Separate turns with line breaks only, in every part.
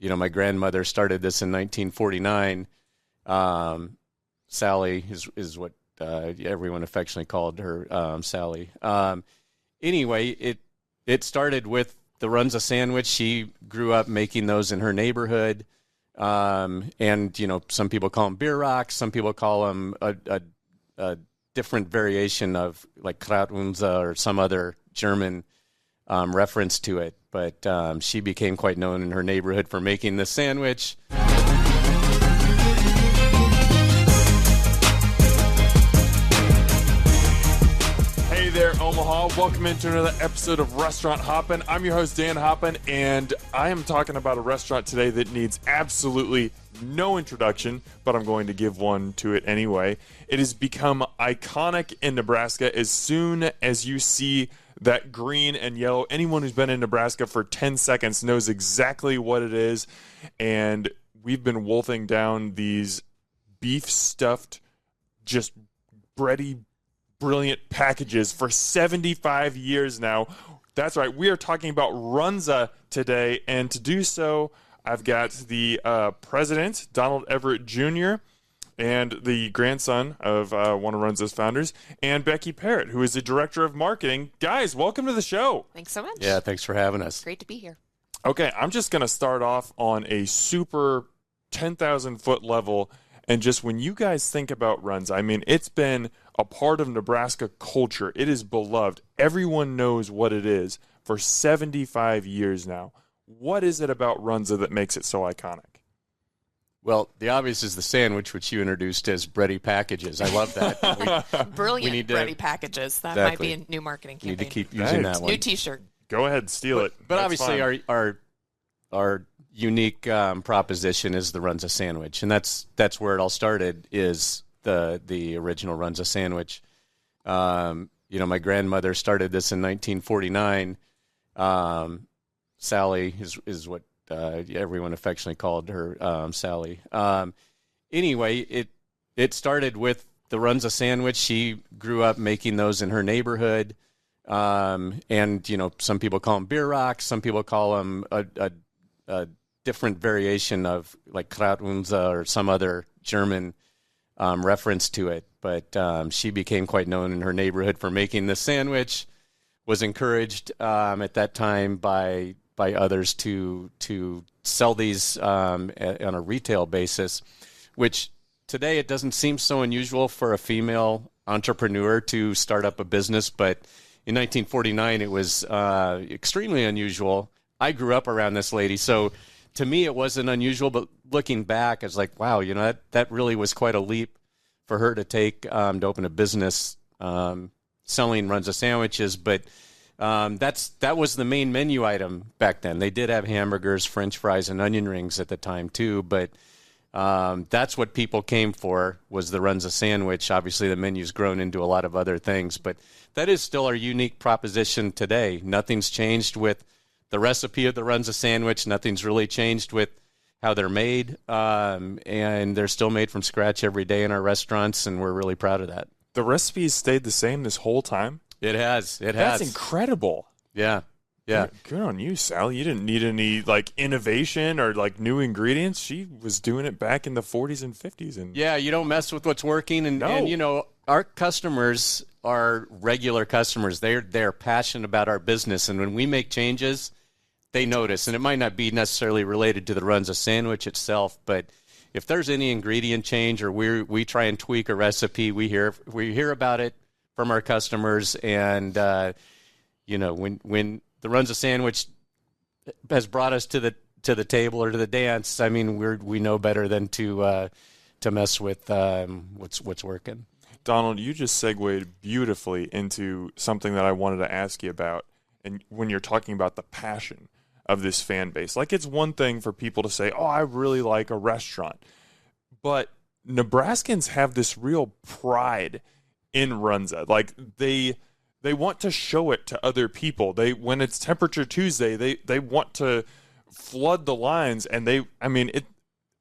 My grandmother started this in 1949. Sally is what everyone affectionately called her, Sally. Anyway, it started with the Runza sandwich. She grew up making those in her neighborhood. And some people call them beer rocks. Some people call them a different variation of like Runza or some other German reference to it. But she became quite known in her neighborhood for making this sandwich.
Hey there, Omaha. Welcome into another episode of Restaurant Hoppen. I'm your host, Dan Hoppen, and I am talking about a restaurant today that needs absolutely no introduction, but I'm going to give one to it anyway. It has become iconic in Nebraska. As soon as you see that green and yellow, anyone who's been in Nebraska for 10 seconds knows exactly what it is, and we've been wolfing down these beef-stuffed, just bready, brilliant packages for 75 years now. That's right. We are talking about Runza today, and to do so, I've got the president, Donald Everett Jr., and the grandson of one of Runza's founders, and Becky Perrett, who is the director of marketing. Guys, welcome to the show.
Thanks so much.
Yeah, thanks for having us.
Great to be here.
Okay, I'm just going to start off on a super 10,000-foot level. And just when you guys think about Runza, I mean, it's been a part of Nebraska culture. It is beloved. Everyone knows what it is for 75 years now. What is it about Runza that makes it so iconic?
Well, the obvious is the sandwich, which you introduced as bready packages. I love that.
Brilliant bready packages. That
Exactly.
might be a new marketing campaign.
Need to keep using that one.
New T-shirt.
Go ahead, steal it.
But
That's
obviously,
fine.
our unique proposition is the Runza sandwich, and that's where it all started. Is the original Runza sandwich? My grandmother started this in 1949. Sally is what everyone affectionately called her, Sally. Anyway, it started with the Runza sandwich. She grew up making those in her neighborhood. And some people call them beer rocks. Some people call them a different variation of like Runza or some other German reference to it. But she became quite known in her neighborhood for making this sandwich. Was encouraged at that time by others to sell these on a retail basis, which today it doesn't seem so unusual for a female entrepreneur to start up a business, but in 1949 it was extremely unusual. I grew up around this lady, so to me it wasn't unusual, but looking back, I was like, wow, that really was quite a leap for her to take to open a business selling Runza sandwiches. But that was the main menu item back then. They did have hamburgers, French fries, and onion rings at the time too, but that's what people came for, was the Runza sandwich. Obviously, the menu's grown into a lot of other things, but that is still our unique proposition today. Nothing's changed with the recipe of the Runza sandwich. Nothing's really changed with how they're made, and they're still made from scratch every day in our restaurants, and we're really proud of that.
The recipe's stayed the same this whole time?
It has.
That's incredible.
Yeah.
Good on you, Sally. You didn't need any innovation or new ingredients. She was doing it back in the 40s and 50s. And
yeah, you don't mess with what's working. And our customers are regular customers. They're passionate about our business. And when we make changes, they notice. And it might not be necessarily related to the Runza sandwich itself, but if there's any ingredient change or we try and tweak a recipe, we hear about it from our customers. And when the Runza sandwich has brought us to the table or to the dance, I mean, we know better than to mess with what's working.
Donald, you just segued beautifully into something that I wanted to ask you about. And when you're talking about the passion of this fan base, it's one thing for people to say, "Oh, I really like a restaurant," but Nebraskans have this real pride in Runza. They want to show it to other people. When it's Temperature Tuesday, they want to flood the lines, and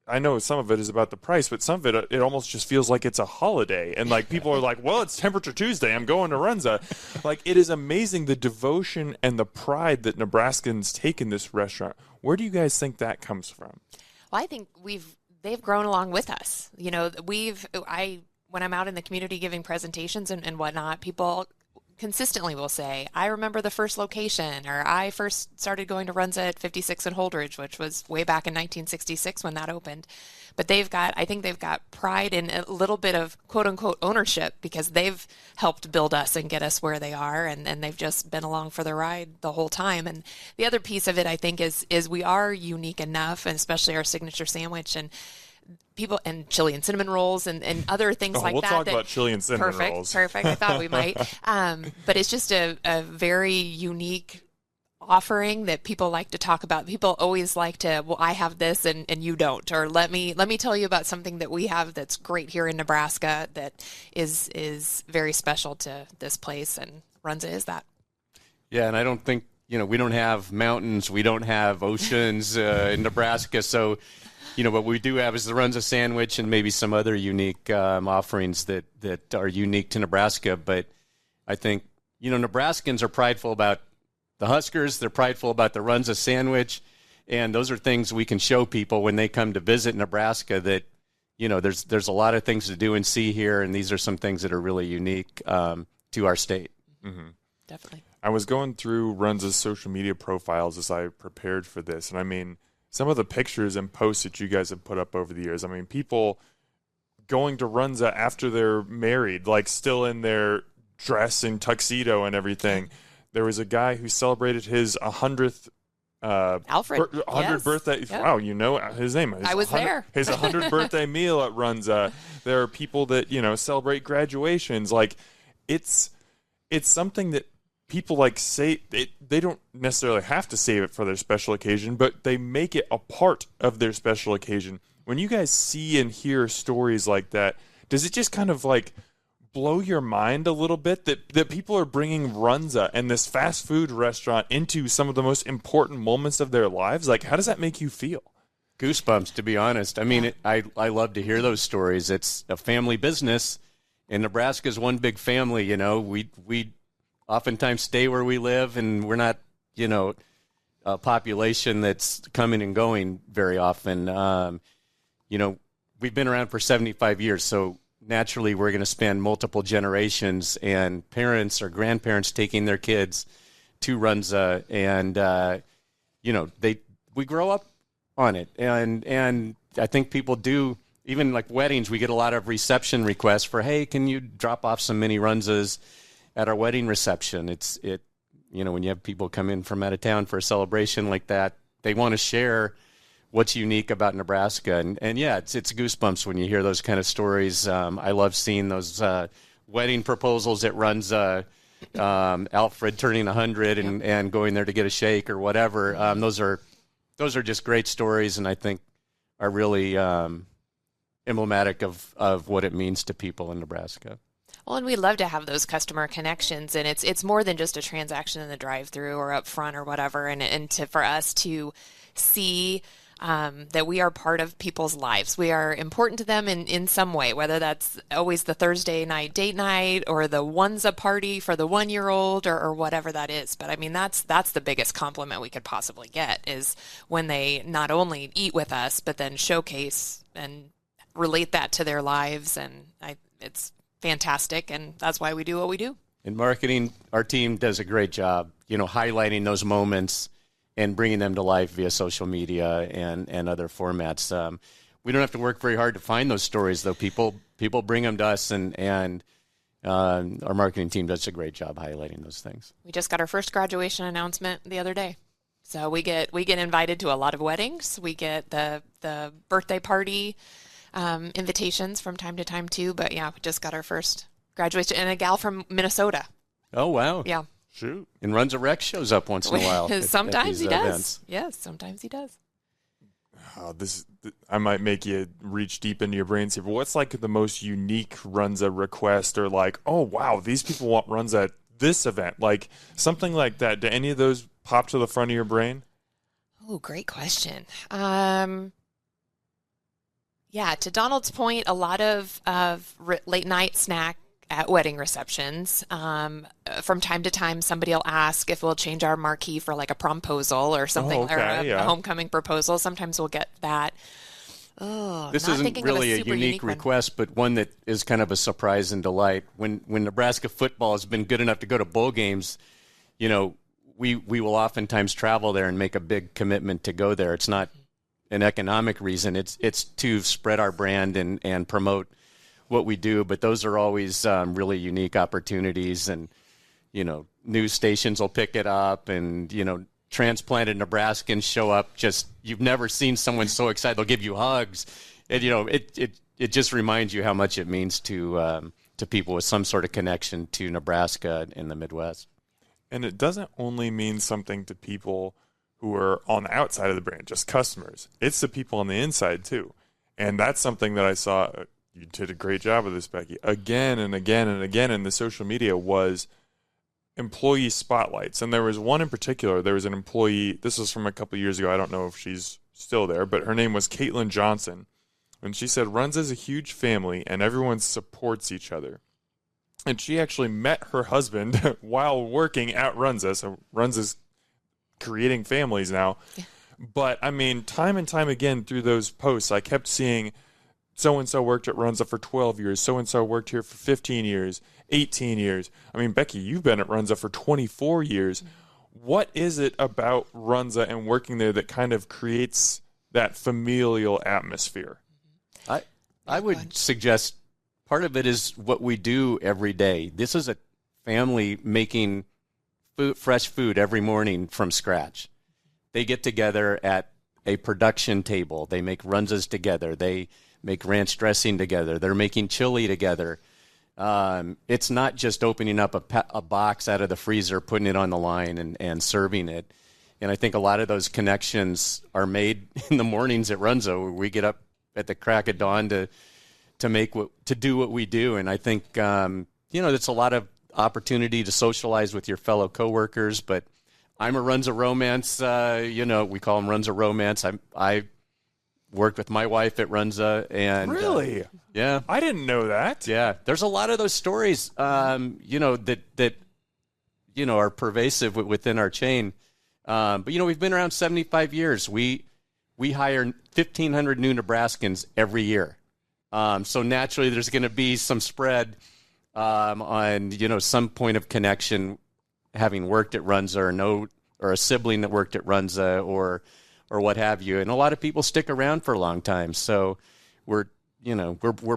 I know some of it is about the price, but some of it, it almost just feels like it's a holiday. And like people are like, well, it's Temperature Tuesday, I'm going to Runza. Like, it is amazing the devotion and the pride that Nebraskans take in this restaurant. Where do you guys think that comes from?
Well, I think they've grown along with us. You know, when I'm out in the community giving presentations and whatnot, people consistently will say, I remember the first location, or I first started going to Runza at 56 and Holdridge, which was way back in 1966 when that opened. But I think they've got pride in a little bit of quote unquote ownership, because they've helped build us and get us where they are. And they've just been along for the ride the whole time. And the other piece of it, I think, is we are unique enough, and especially our signature sandwich and people, and chili and cinnamon rolls and other things like
we'll
that.
We'll talk about chili and cinnamon rolls.
Perfect. I thought we might. But it's just a very unique offering that people like to talk about. People always like to, well, I have this and you don't, or let me tell you about something that we have that's great here in Nebraska that is very special to this place, and Runza is that.
Yeah, and I don't think, we don't have mountains, we don't have oceans in Nebraska, so what we do have is the Runza sandwich and maybe some other unique offerings that are unique to Nebraska. But I think, Nebraskans are prideful about the Huskers. They're prideful about the Runza sandwich. And those are things we can show people when they come to visit Nebraska that, there's a lot of things to do and see here. And these are some things that are really unique to our state.
Mm-hmm.
Definitely.
I was going through Runza's social media profiles as I prepared for this. And I mean, some of the pictures and posts that you guys have put up over the years, I mean, people going to Runza after they're married, like still in their dress and tuxedo and everything. There was a guy who celebrated his 100th
Alfred.
100th birthday. Yep. Wow, his name.
I was there.
His 100th birthday meal at Runza. There are people that, celebrate graduations. Like, it's something that people say they don't necessarily have to save it for their special occasion, but they make it a part of their special occasion. When you guys see and hear stories like that, does it just kind of blow your mind a little bit that people are bringing Runza and this fast food restaurant into some of the most important moments of their lives? Like, how does that make you feel?
Goosebumps, to be honest. I mean, I love to hear those stories. It's a family business, and Nebraska's one big family. We oftentimes stay where we live, and we're not, a population that's coming and going very often. We've been around for 75 years, so naturally we're going to spend multiple generations and parents or grandparents taking their kids to Runza, and, we grow up on it. And I think people do, even like weddings, we get a lot of reception requests for, hey, can you drop off some mini Runzas at our wedding reception? When you have people come in from out of town for a celebration like that, they want to share what's unique about Nebraska. And yeah, it's goosebumps when you hear those kind of stories. I love seeing those wedding proposals at Runza, Alfred turning 100 and going there to get a shake or whatever. Those are just great stories, and I think are really emblematic of what it means to people in Nebraska.
Well, and we love to have those customer connections, and it's more than just a transaction in the drive-through or up front or whatever, and for us to see that we are part of people's lives. We are important to them in some way, whether that's always the Thursday night date night or the Runza party for the 1-year-old or whatever that is. But I mean, that's the biggest compliment we could possibly get, is when they not only eat with us, but then showcase and relate that to their lives. And it's fantastic, and that's why we do what we do.
In marketing, our team does a great job, highlighting those moments and bringing them to life via social media and other formats. We don't have to work very hard to find those stories, though. People bring them to us, and our marketing team does a great job highlighting those things.
We just got our first graduation announcement the other day. So we get invited to a lot of weddings. We get the birthday party invitations from time to time too. But yeah, we just got our first graduation, and a gal from Minnesota.
Oh wow!
Yeah.
Shoot. And Runza Rex shows up once in a while.
Sometimes he does.
Events.
Yes, sometimes he does.
I might make you reach deep into your brains here, but what's the most unique Runza request, or oh wow, these people want Runza at this event, something like that? Do any of those pop to the front of your brain?
Oh, great question. Yeah, to Donald's point, a lot of late night snack at wedding receptions. From time to time, somebody will ask if we'll change our marquee for like a promposal or something, or a homecoming proposal. Sometimes we'll get that. Oh,
this
not
isn't
thinking
really
of
a
super
unique
one.
request, but one that is kind of a surprise and delight. When Nebraska football has been good enough to go to bowl games, you know, we will oftentimes travel there and make a big commitment to go there. It's not an economic reason. It's to spread our brand and promote what we do. But those are always really unique opportunities, and you know, news stations will pick it up, and you know, transplanted Nebraskans show up. Just you've never seen someone so excited. They'll give you hugs, and you know, it just reminds you how much it means to people with some sort of connection to Nebraska in the Midwest.
And it doesn't only mean something to people who are on the outside of the brand, just customers. It's the people on the inside too. And that's something that I saw. You did a great job of this, Becky. Again and again and again in the social media was employee spotlights. And there was one in particular. There was an employee. This was from a couple of years ago. I don't know if she's still there, but her name was Caitlin Johnson. And she said, Runza's a huge family and everyone supports each other. And she actually met her husband while working at Runza. So Runza's creating families now. Yeah. But I mean, time and time again through those posts, I kept seeing so-and-so worked at Runza for 12 years. So-and-so worked here for 15 years, 18 years. I mean, Becky, you've been at Runza for 24 years. What is it about Runza and working there that kind of creates that familial atmosphere?
I would suggest part of it is what we do every day. This is a family making fresh food every morning from scratch. They get together at a production table. They make Runzas together. They make ranch dressing together. They're making chili together. It's not just opening up a box out of the freezer, putting it on the line and serving it. And I think a lot of those connections are made in the mornings at Runza, where we get up at the crack of dawn to do what we do. And I think, it's a lot of opportunity to socialize with your fellow coworkers, but I'm a Runza romance, we call them Runza romance. I worked with my wife at Runza, and
really,
yeah,
I didn't know that.
Yeah, there's a lot of those stories, that are pervasive within our chain. But we've been around 75 years. We hire 1,500 new Nebraskans every year, so naturally there's going to be some spread on some point of connection, having worked at Runza or a sibling that worked at Runza or what have you. And a lot of people stick around for a long time. So we're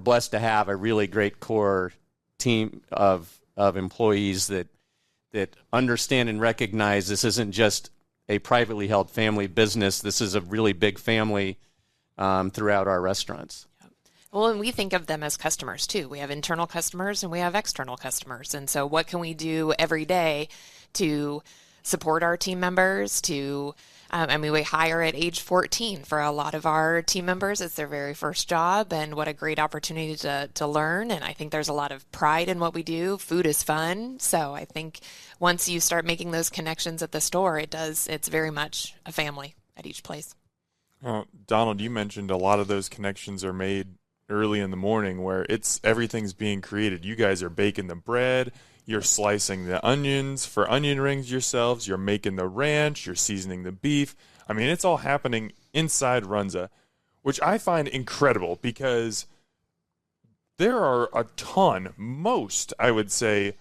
blessed to have a really great core team of employees that understand and recognize this isn't just a privately held family business. This is a really big family throughout our restaurants.
Well, and we think of them as customers too. We have internal customers and we have external customers. And so what can we do every day to support our team members, we hire at age 14 for a lot of our team members. It's their very first job, and what a great opportunity to learn. And I think there's a lot of pride in what we do. Food is fun. So I think once you start making those connections at the store, it's very much a family at each place.
Donald, you mentioned a lot of those connections are made early in the morning where everything's being created. You guys are baking the bread. You're slicing the onions for onion rings yourselves. You're making the ranch. You're seasoning the beef. I mean, it's all happening inside Runza, which I find incredible because there are a ton, most, I would say,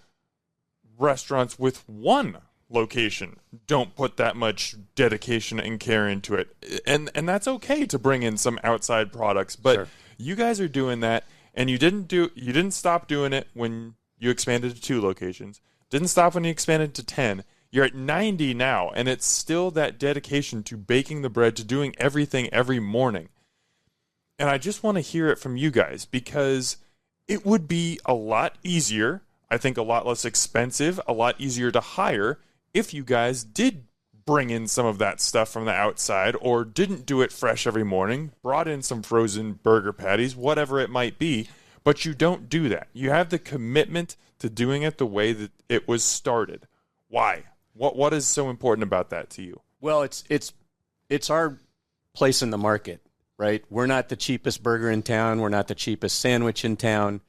restaurants with one location don't put that much dedication and care into it. And that's okay to bring in some outside products, but sure. You guys are doing that, and you didn't stop doing it when you expanded to 2 locations. Didn't stop when you expanded to 10. You're at 90 now, and it's still that dedication to baking the bread, to doing everything every morning. And I just want to hear it from you guys because it would be a lot easier, I think a lot less expensive, a lot easier to hire if you guys did bring in some of that stuff from the outside or didn't do it fresh every morning, brought in some frozen burger patties, whatever it might be. But you don't do that. You have the commitment to doing it the way that it was started. Why? What is so important about that to you?
Well, it's our place in the market, right? We're not the cheapest burger in town. We're not the cheapest sandwich in town.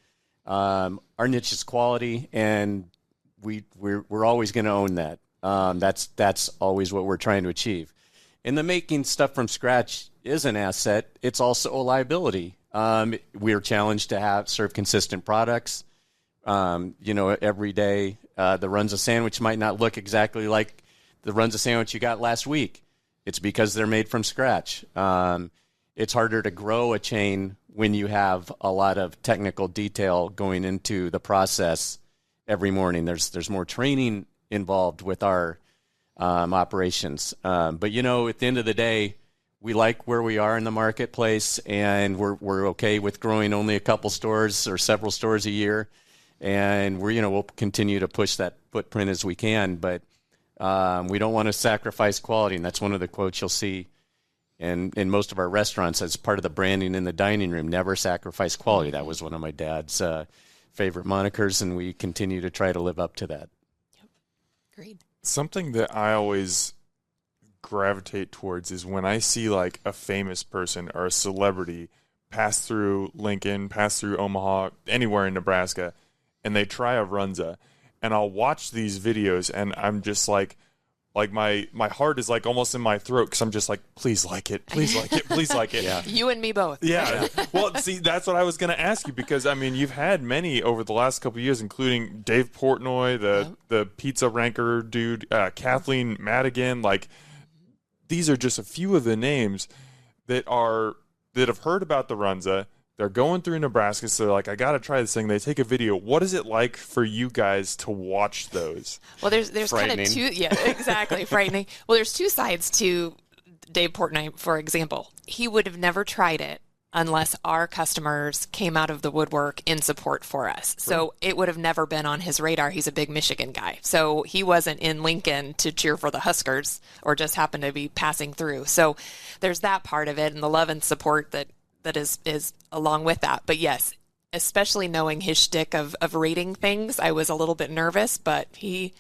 Our niche is quality, and we're always going to own that. That's always what we're trying to achieve. And the making stuff from scratch is an asset. It's also a liability. We're challenged to serve consistent products. Every day, the Runza sandwich might not look exactly like the Runza sandwich you got last week. It's because they're made from scratch. It's harder to grow a chain when you have a lot of technical detail going into the process every morning. There's more training involved with our operations. But at the end of the day, we like where we are in the marketplace, and we're okay with growing only a couple stores or several stores a year. And we'll continue to push that footprint as we can, but we don't want to sacrifice quality. And that's one of the quotes you'll see in most of our restaurants as part of the branding in the dining room: never sacrifice quality. That was one of my dad's favorite monikers, and we continue to try to live up to that.
Yep. Agreed.
Something that I always gravitate towards is when I see like a famous person or a celebrity pass through Lincoln, pass through Omaha, anywhere in Nebraska, and they try a Runza, and I'll watch these videos, and I'm just like my heart is like almost in my throat, because I'm just like, please like it, please like it, please like it.
Yeah.
You and me both.
Yeah. Well, see, that's what I was going to ask you, because I mean, you've had many over the last couple of years, including Dave Portnoy, the pizza ranker dude, Kathleen Madigan. Like, these are just a few of the names that have heard about the Runza. They're going through Nebraska, so they're like, I got to try this thing. They take a video. What is it like for you guys to watch those?
Well, there's kind of two. Yeah, exactly. Frightening. Well, there's two sides to Dave Portnoy, for example. He would have never tried it unless our customers came out of the woodwork in support for us. So it would have never been on his radar. He's a big Michigan guy. So he wasn't in Lincoln to cheer for the Huskers or just happened to be passing through. So there's that part of it, and the love and support that is along with that. But yes, especially knowing his shtick of rating things, I was a little bit nervous, but he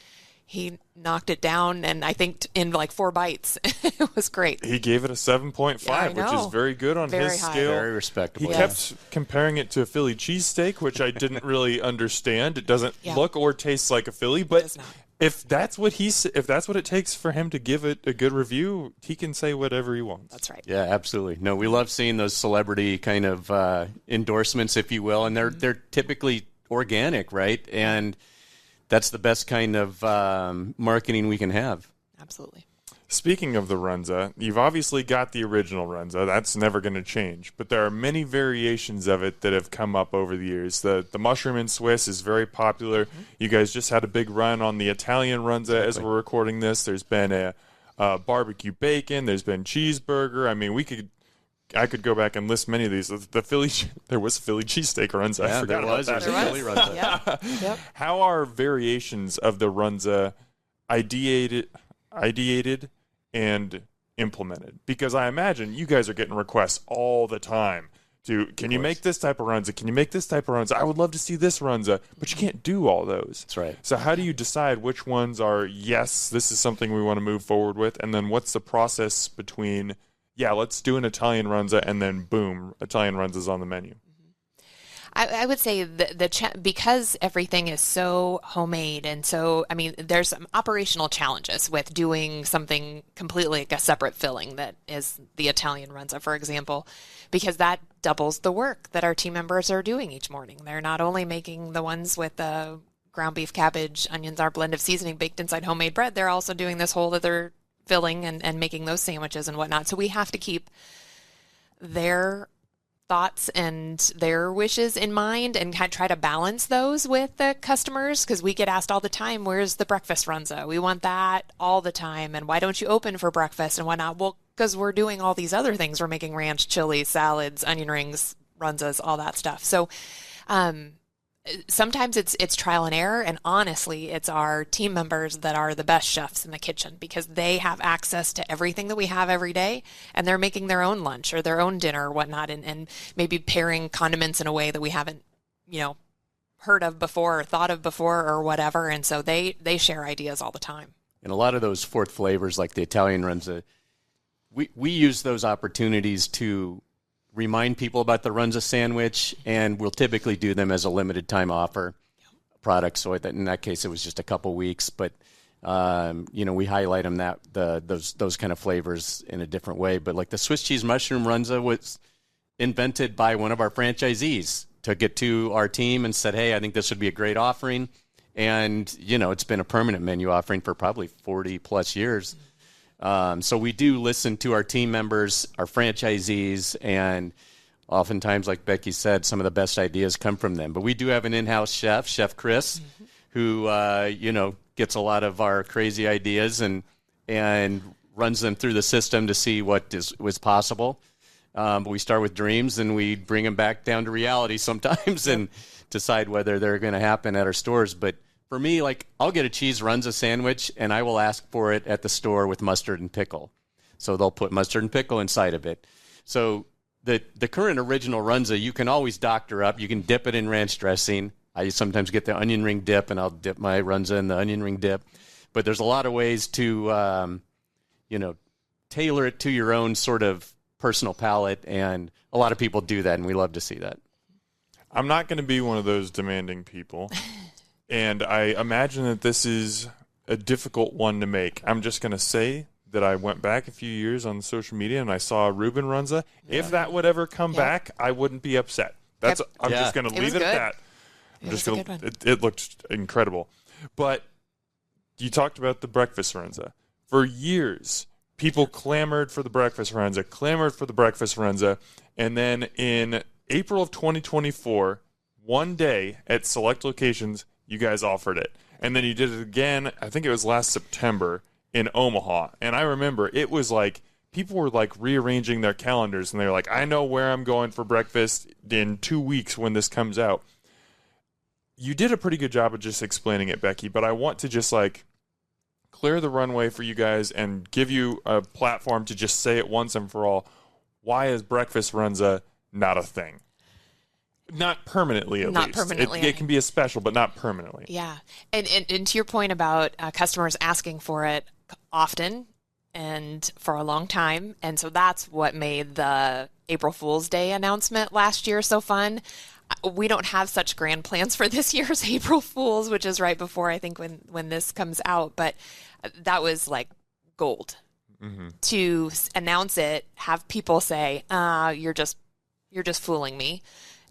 knocked it down, and I think in like 4 bites. It was great.
He gave it a 7.5, which is very good on his
high.
scale.
Very respectable.
He kept comparing it to a Philly cheesesteak, which I didn't really understand. It doesn't look or taste like a Philly, but if that's what it takes for him to give it a good review, he can say whatever he wants.
That's right.
Yeah, absolutely. No, we love seeing those celebrity kind of endorsements, if you will, and they're typically organic, right? And that's the best kind of marketing we can have.
Absolutely.
Speaking of the Runza, you've obviously got the original Runza. That's never going to change. But there are many variations of it that have come up over the years. The mushroom and Swiss is very popular. Mm-hmm. You guys just had a big run on the Italian Runza as we're recording this. There's been a barbecue bacon. There's been cheeseburger. I mean, I could go back and list many of these. There was a Philly cheesesteak Runza. I forgot about that.
There was. Philly Runza.
Yeah. Yep.
How are variations of the Runza ideated and implemented? Because I imagine you guys are getting requests all the time can you make this type of Runza? Can you make this type of Runza? I would love to see this Runza, but you can't do all those.
That's right.
So how do you decide which ones are, yes, this is something we want to move forward with, and then what's the process between, let's do an Italian Runza, and then boom, Italian Runza's on the menu?
I would say because everything is so homemade, and so, I mean, there's some operational challenges with doing something completely like a separate filling that is the Italian Runza, for example, because that doubles the work that our team members are doing each morning. They're not only making the ones with the ground beef, cabbage, onions, our blend of seasoning baked inside homemade bread, they're also doing this whole other filling and making those sandwiches and whatnot. So we have to keep their thoughts and their wishes in mind and try to balance those with the customers, because we get asked all the time, where's the breakfast Runza? We want that all the time, and why don't you open for breakfast and whatnot? Well, because we're doing all these other things. We're making ranch, chili, salads, onion rings, Runzas, all that stuff. So sometimes it's trial and error, and honestly, it's our team members that are the best chefs in the kitchen, because they have access to everything that we have every day, and they're making their own lunch or their own dinner or whatnot, and maybe pairing condiments in a way that we haven't, heard of before or thought of before or whatever, and so they share ideas all the time.
And a lot of those fourth flavors, like the Italian Runza, we use those opportunities to remind people about the Runza sandwich, and we'll typically do them as a limited time offer product. So in that case, it was just a couple weeks, but we highlight them those kind of flavors in a different way. But like the Swiss cheese mushroom Runza was invented by one of our franchisees, took it to our team and said, hey, I think this would be a great offering. And, it's been a permanent menu offering for probably 40 plus years. So we do listen to our team members, our franchisees, and oftentimes, like Becky said, some of the best ideas come from them. But we do have an in-house chef, Chef Chris, who, gets a lot of our crazy ideas and runs them through the system to see what was possible. But we start with dreams, and we bring them back down to reality sometimes and decide whether they're going to happen at our stores. But for me, like, I'll get a cheese Runza sandwich, and I will ask for it at the store with mustard and pickle. So they'll put mustard and pickle inside of it. So the current original Runza, you can always doctor up. You can dip it in ranch dressing. I sometimes get the onion ring dip, and I'll dip my Runza in the onion ring dip. But there's a lot of ways to, tailor it to your own sort of personal palate, and a lot of people do that, and we love to see that.
I'm not going to be one of those demanding people, and I imagine that this is a difficult one to make. I'm just going to say that I went back a few years on social media, and I saw a Reuben Runza. Yeah. If that would ever come back, I wouldn't be upset. I'm just going to leave it at that. It looked incredible. But you talked about the breakfast Runza. For years, people clamored for the breakfast Runza, and then in April of 2024, one day at select locations, you guys offered it. And then you did it again, I think it was last September, in Omaha. And I remember it was like people were like rearranging their calendars, and they were like, I know where I'm going for breakfast in 2 weeks when this comes out. You did a pretty good job of just explaining it, Becky, but I want to just like clear the runway for you guys and give you a platform to just say it once and for all. Why is breakfast Runza not a thing? Not permanently, at least. It can be a special, but not permanently.
Yeah. And to your point about customers asking for it often and for a long time. And so that's what made the April Fool's Day announcement last year so fun. We don't have such grand plans for this year's April Fool's, which is right before, I think, when this comes out. But that was like gold. Mm-hmm. To announce it, have people say, you're just fooling me.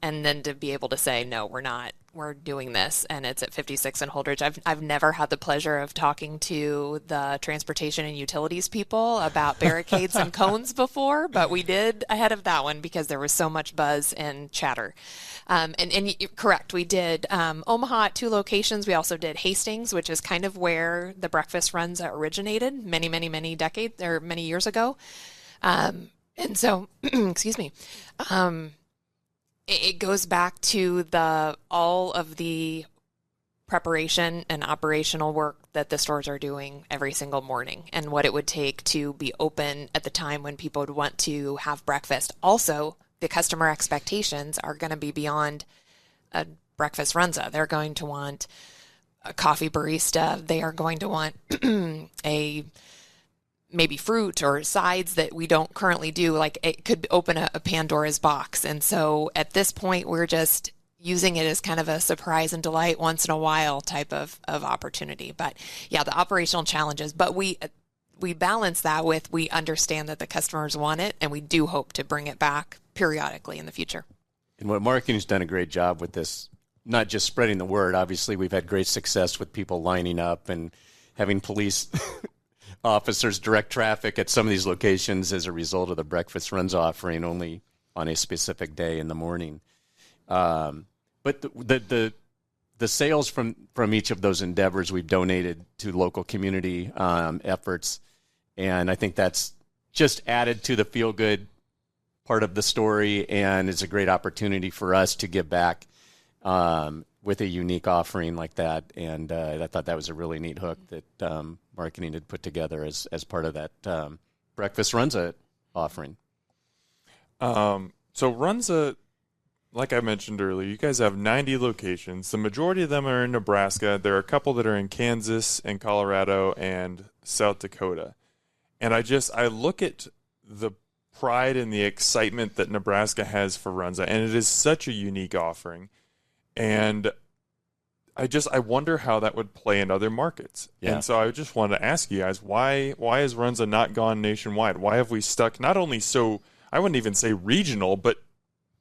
And then to be able to say, no, we're not. We're doing this, and it's at 56 and Holdridge. I've never had the pleasure of talking to the transportation and utilities people about barricades and cones before, but we did ahead of that one because there was so much buzz and chatter. And you're correct, we did Omaha at 2 locations. We also did Hastings, which is kind of where the breakfast Runza originated many, many, many decades or many years ago. And so, excuse me. It goes back to all of the preparation and operational work that the stores are doing every single morning and what it would take to be open at the time when people would want to have breakfast. Also, the customer expectations are going to be beyond a breakfast Runza. They're going to want a coffee barista. They are going to want maybe fruit or sides that we don't currently do. Like it could open a Pandora's box. And so at this point, we're just using it as kind of a surprise and delight once in a while type of opportunity. But yeah, the operational challenges, but we balance that with, we understand that the customers want it, and we do hope to bring it back periodically in the future.
And what marketing's done a great job with this, not just spreading the word. Obviously, we've had great success with people lining up and having police officers direct traffic at some of these locations as a result of the breakfast Runza offering only on a specific day in the morning. But the sales from each of those endeavors we've donated to local community efforts, and I think that's just added to the feel-good part of the story, and it's a great opportunity for us to give back with a unique offering like that. And I thought that was a really neat hook that marketing had put together as part of that breakfast Runza offering.
So Runza, like I mentioned earlier, you guys have 90 locations. The majority of them are in Nebraska. There are a couple that are in Kansas and Colorado and South Dakota. And I look at the pride and the excitement that Nebraska has for Runza, and it is such a unique offering. And I wonder how that would play in other markets. Yeah. And so I just wanted to ask you guys, why has Runza not gone nationwide? Why have we stuck not only so, I wouldn't even say regional, but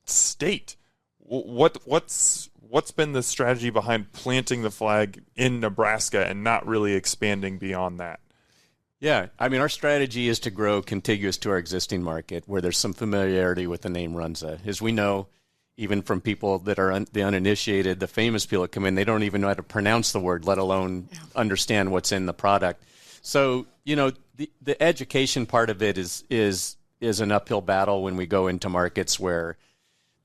state? What's been the strategy behind planting the flag in Nebraska and not really expanding beyond that?
Yeah, I mean, our strategy is to grow contiguous to our existing market where there's some familiarity with the name Runza. As we know, even from people that are the uninitiated, the famous people that come in, they don't even know how to pronounce the word, let alone understand what's in the product. So, the education part of it is an uphill battle when we go into markets where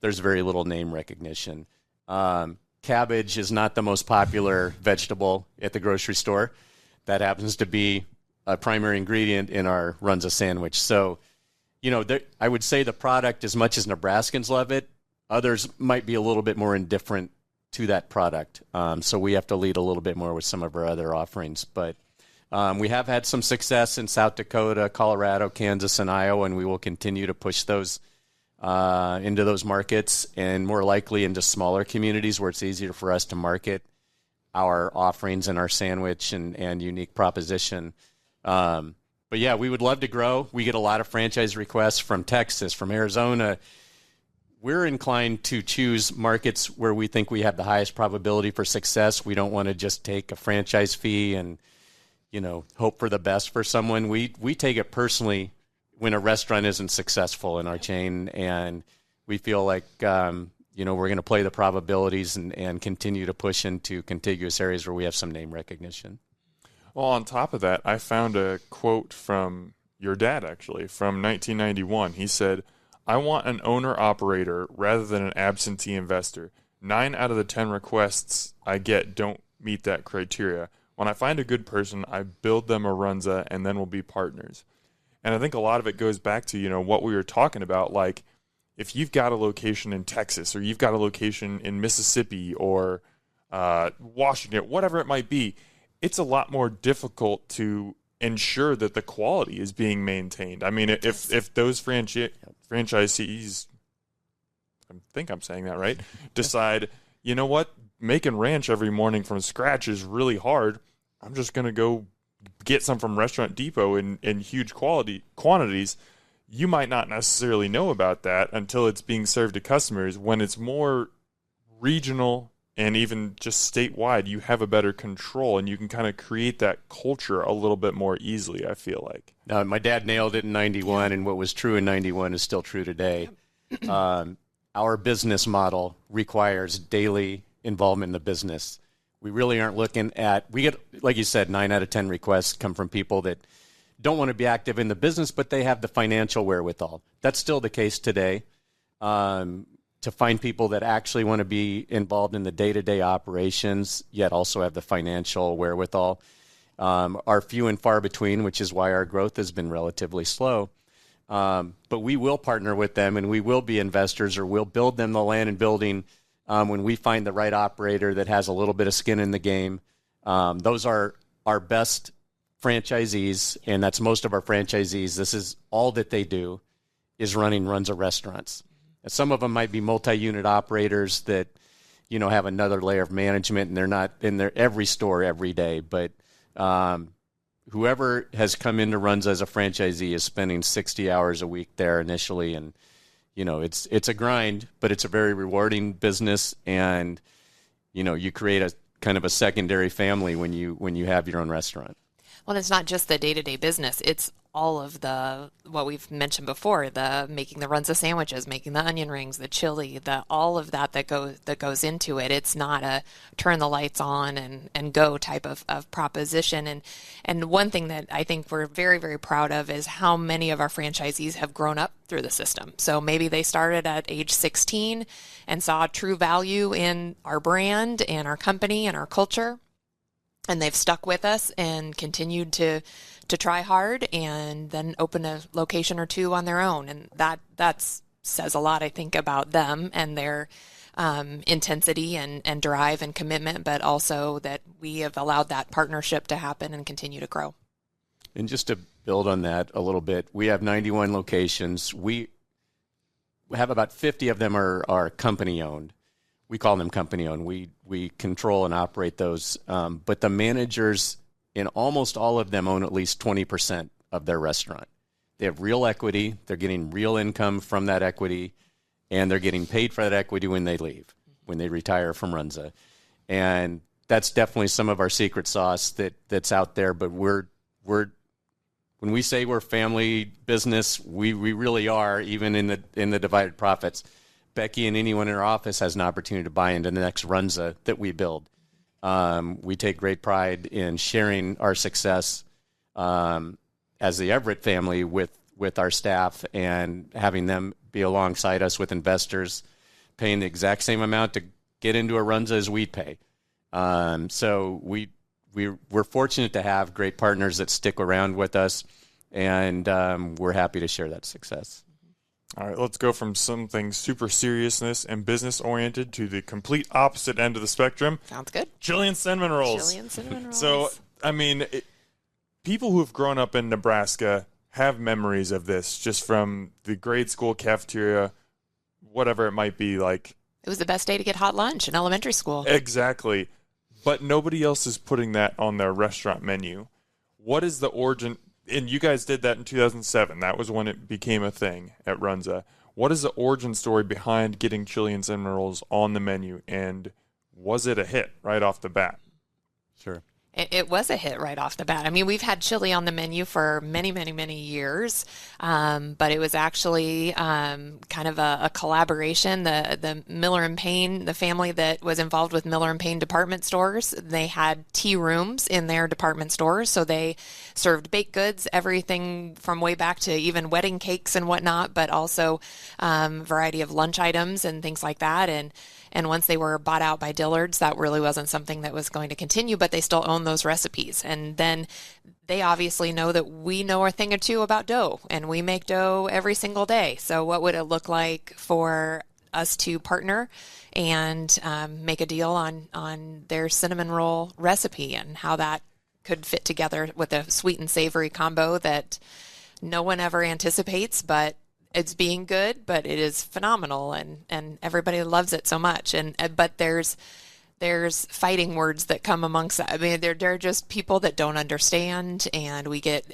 there's very little name recognition. Cabbage is not the most popular vegetable at the grocery store. That happens to be a primary ingredient in our Runza sandwich. So, I would say the product, as much as Nebraskans love it, others might be a little bit more indifferent to that product. So we have to lead a little bit more with some of our other offerings. But we have had some success in South Dakota, Colorado, Kansas, and Iowa, and we will continue to push those into those markets and more likely into smaller communities where it's easier for us to market our offerings and our sandwich and unique proposition. But yeah, we would love to grow. We get a lot of franchise requests from Texas, from Arizona. We're inclined to choose markets where we think we have the highest probability for success. We don't want to just take a franchise fee and, hope for the best for someone. We take it personally when a restaurant isn't successful in our chain, and we feel like, we're going to play the probabilities and continue to push into contiguous areas where we have some name recognition.
Well, on top of that, I found a quote from your dad, actually, from 1991. He said, "I want an owner-operator rather than an absentee investor. 9 out of the 10 requests I get don't meet that criteria. When I find a good person, I build them a Runza, and then we'll be partners." And I think a lot of it goes back to, what we were talking about, like if you've got a location in Texas or you've got a location in Mississippi or Washington, whatever it might be, it's a lot more difficult to ensure that the quality is being maintained. I mean, if those franchisees, I think I'm saying that right, decide, you know what, making ranch every morning from scratch is really hard, I'm just going to go get some from Restaurant Depot in huge quantities, you might not necessarily know about that until it's being served to customers. When it's more regional and even just statewide, you have a better control, and you can kind of create that culture a little bit more easily, I feel like.
My dad nailed it in 91, and what was true in 91 is still true today. Our business model requires daily involvement in the business. We really aren't looking at, we get, like you said, 9 out of 10 requests come from people that don't want to be active in the business, but they have the financial wherewithal. That's still the case today. To find people that actually want to be involved in the day-to-day operations, yet also have the financial wherewithal, are few and far between, which is why our growth has been relatively slow. But we will partner with them, and we will be investors, or we'll build them the land and building when we find the right operator that has a little bit of skin in the game. Those are our best franchisees, and that's most of our franchisees. This is all that they do, is running Runza restaurants. Some of them might be multi-unit operators that, have another layer of management, and they're not in their every store every day. But whoever has come into Runza as a franchisee is spending 60 hours a week there initially, and it's a grind, but it's a very rewarding business, and you create a kind of a secondary family when you have your own restaurant.
Well, it's not just the day-to-day business. It's all of what we've mentioned before, the making the Runza sandwiches, making the onion rings, the chili, all of that goes into it. It's not a turn the lights on and go type of proposition. And one thing that I think we're very, very proud of is how many of our franchisees have grown up through the system. So maybe they started at age 16 and saw true value in our brand and our company and our culture, and they've stuck with us and continued to try hard, and then open a location or two on their own. And that says a lot, I think, about them and their intensity and drive and commitment, but also that we have allowed that partnership to happen and continue to grow.
And just to build on that a little bit, we have 91 locations. We have about 50 of them are company owned. We call them company owned. We control and operate those. But the managers in almost all of them own at least 20% of their restaurant. They have real equity. They're getting real income from that equity, and they're getting paid for that equity when they leave, when they retire from Runza. And that's definitely some of our secret sauce that's out there. But we're when we say we're family business, we really are, even in the divided profits. Becky and anyone in our office has an opportunity to buy into the next Runza that we build. We take great pride in sharing our success as the Everett family with our staff and having them be alongside us with investors, paying the exact same amount to get into a Runza as we pay. So we're fortunate to have great partners that stick around with us, and we're happy to share that success.
All right, let's go from something super seriousness and business-oriented to the complete opposite end of the spectrum.
Sounds good.
Chili and cinnamon rolls.
Chili and cinnamon rolls.
So, I mean, people who have grown up in Nebraska have memories of this just from the grade school cafeteria, whatever it might be like.
It was the best day to get hot lunch in elementary school.
Exactly. But nobody else is putting that on their restaurant menu. What is the origin? And you guys did that in 2007. That was when it became a thing at Runza. What is the origin story behind getting chili and cinnamon rolls on the menu? And was it a hit right off the bat?
Sure.
It was a hit right off the bat. I mean, we've had chili on the menu for many, many, many years, but it was actually kind of a collaboration. The Miller and Payne, the family that was involved with Miller and Payne department stores, they had tea rooms in their department stores, so they served baked goods, everything from way back to even wedding cakes and whatnot, but also variety of lunch items and things like that. And once they were bought out by Dillard's, that really wasn't something that was going to continue, but they still own those recipes. And then they obviously know that we know a thing or two about dough, and we make dough every single day. So what would it look like for us to partner and make a deal on their cinnamon roll recipe and how that could fit together with a sweet and savory combo that no one ever anticipates, but it's being good, but it is phenomenal, and everybody loves it so much. But there's fighting words that come amongst that. I mean, they're just people that don't understand, and we get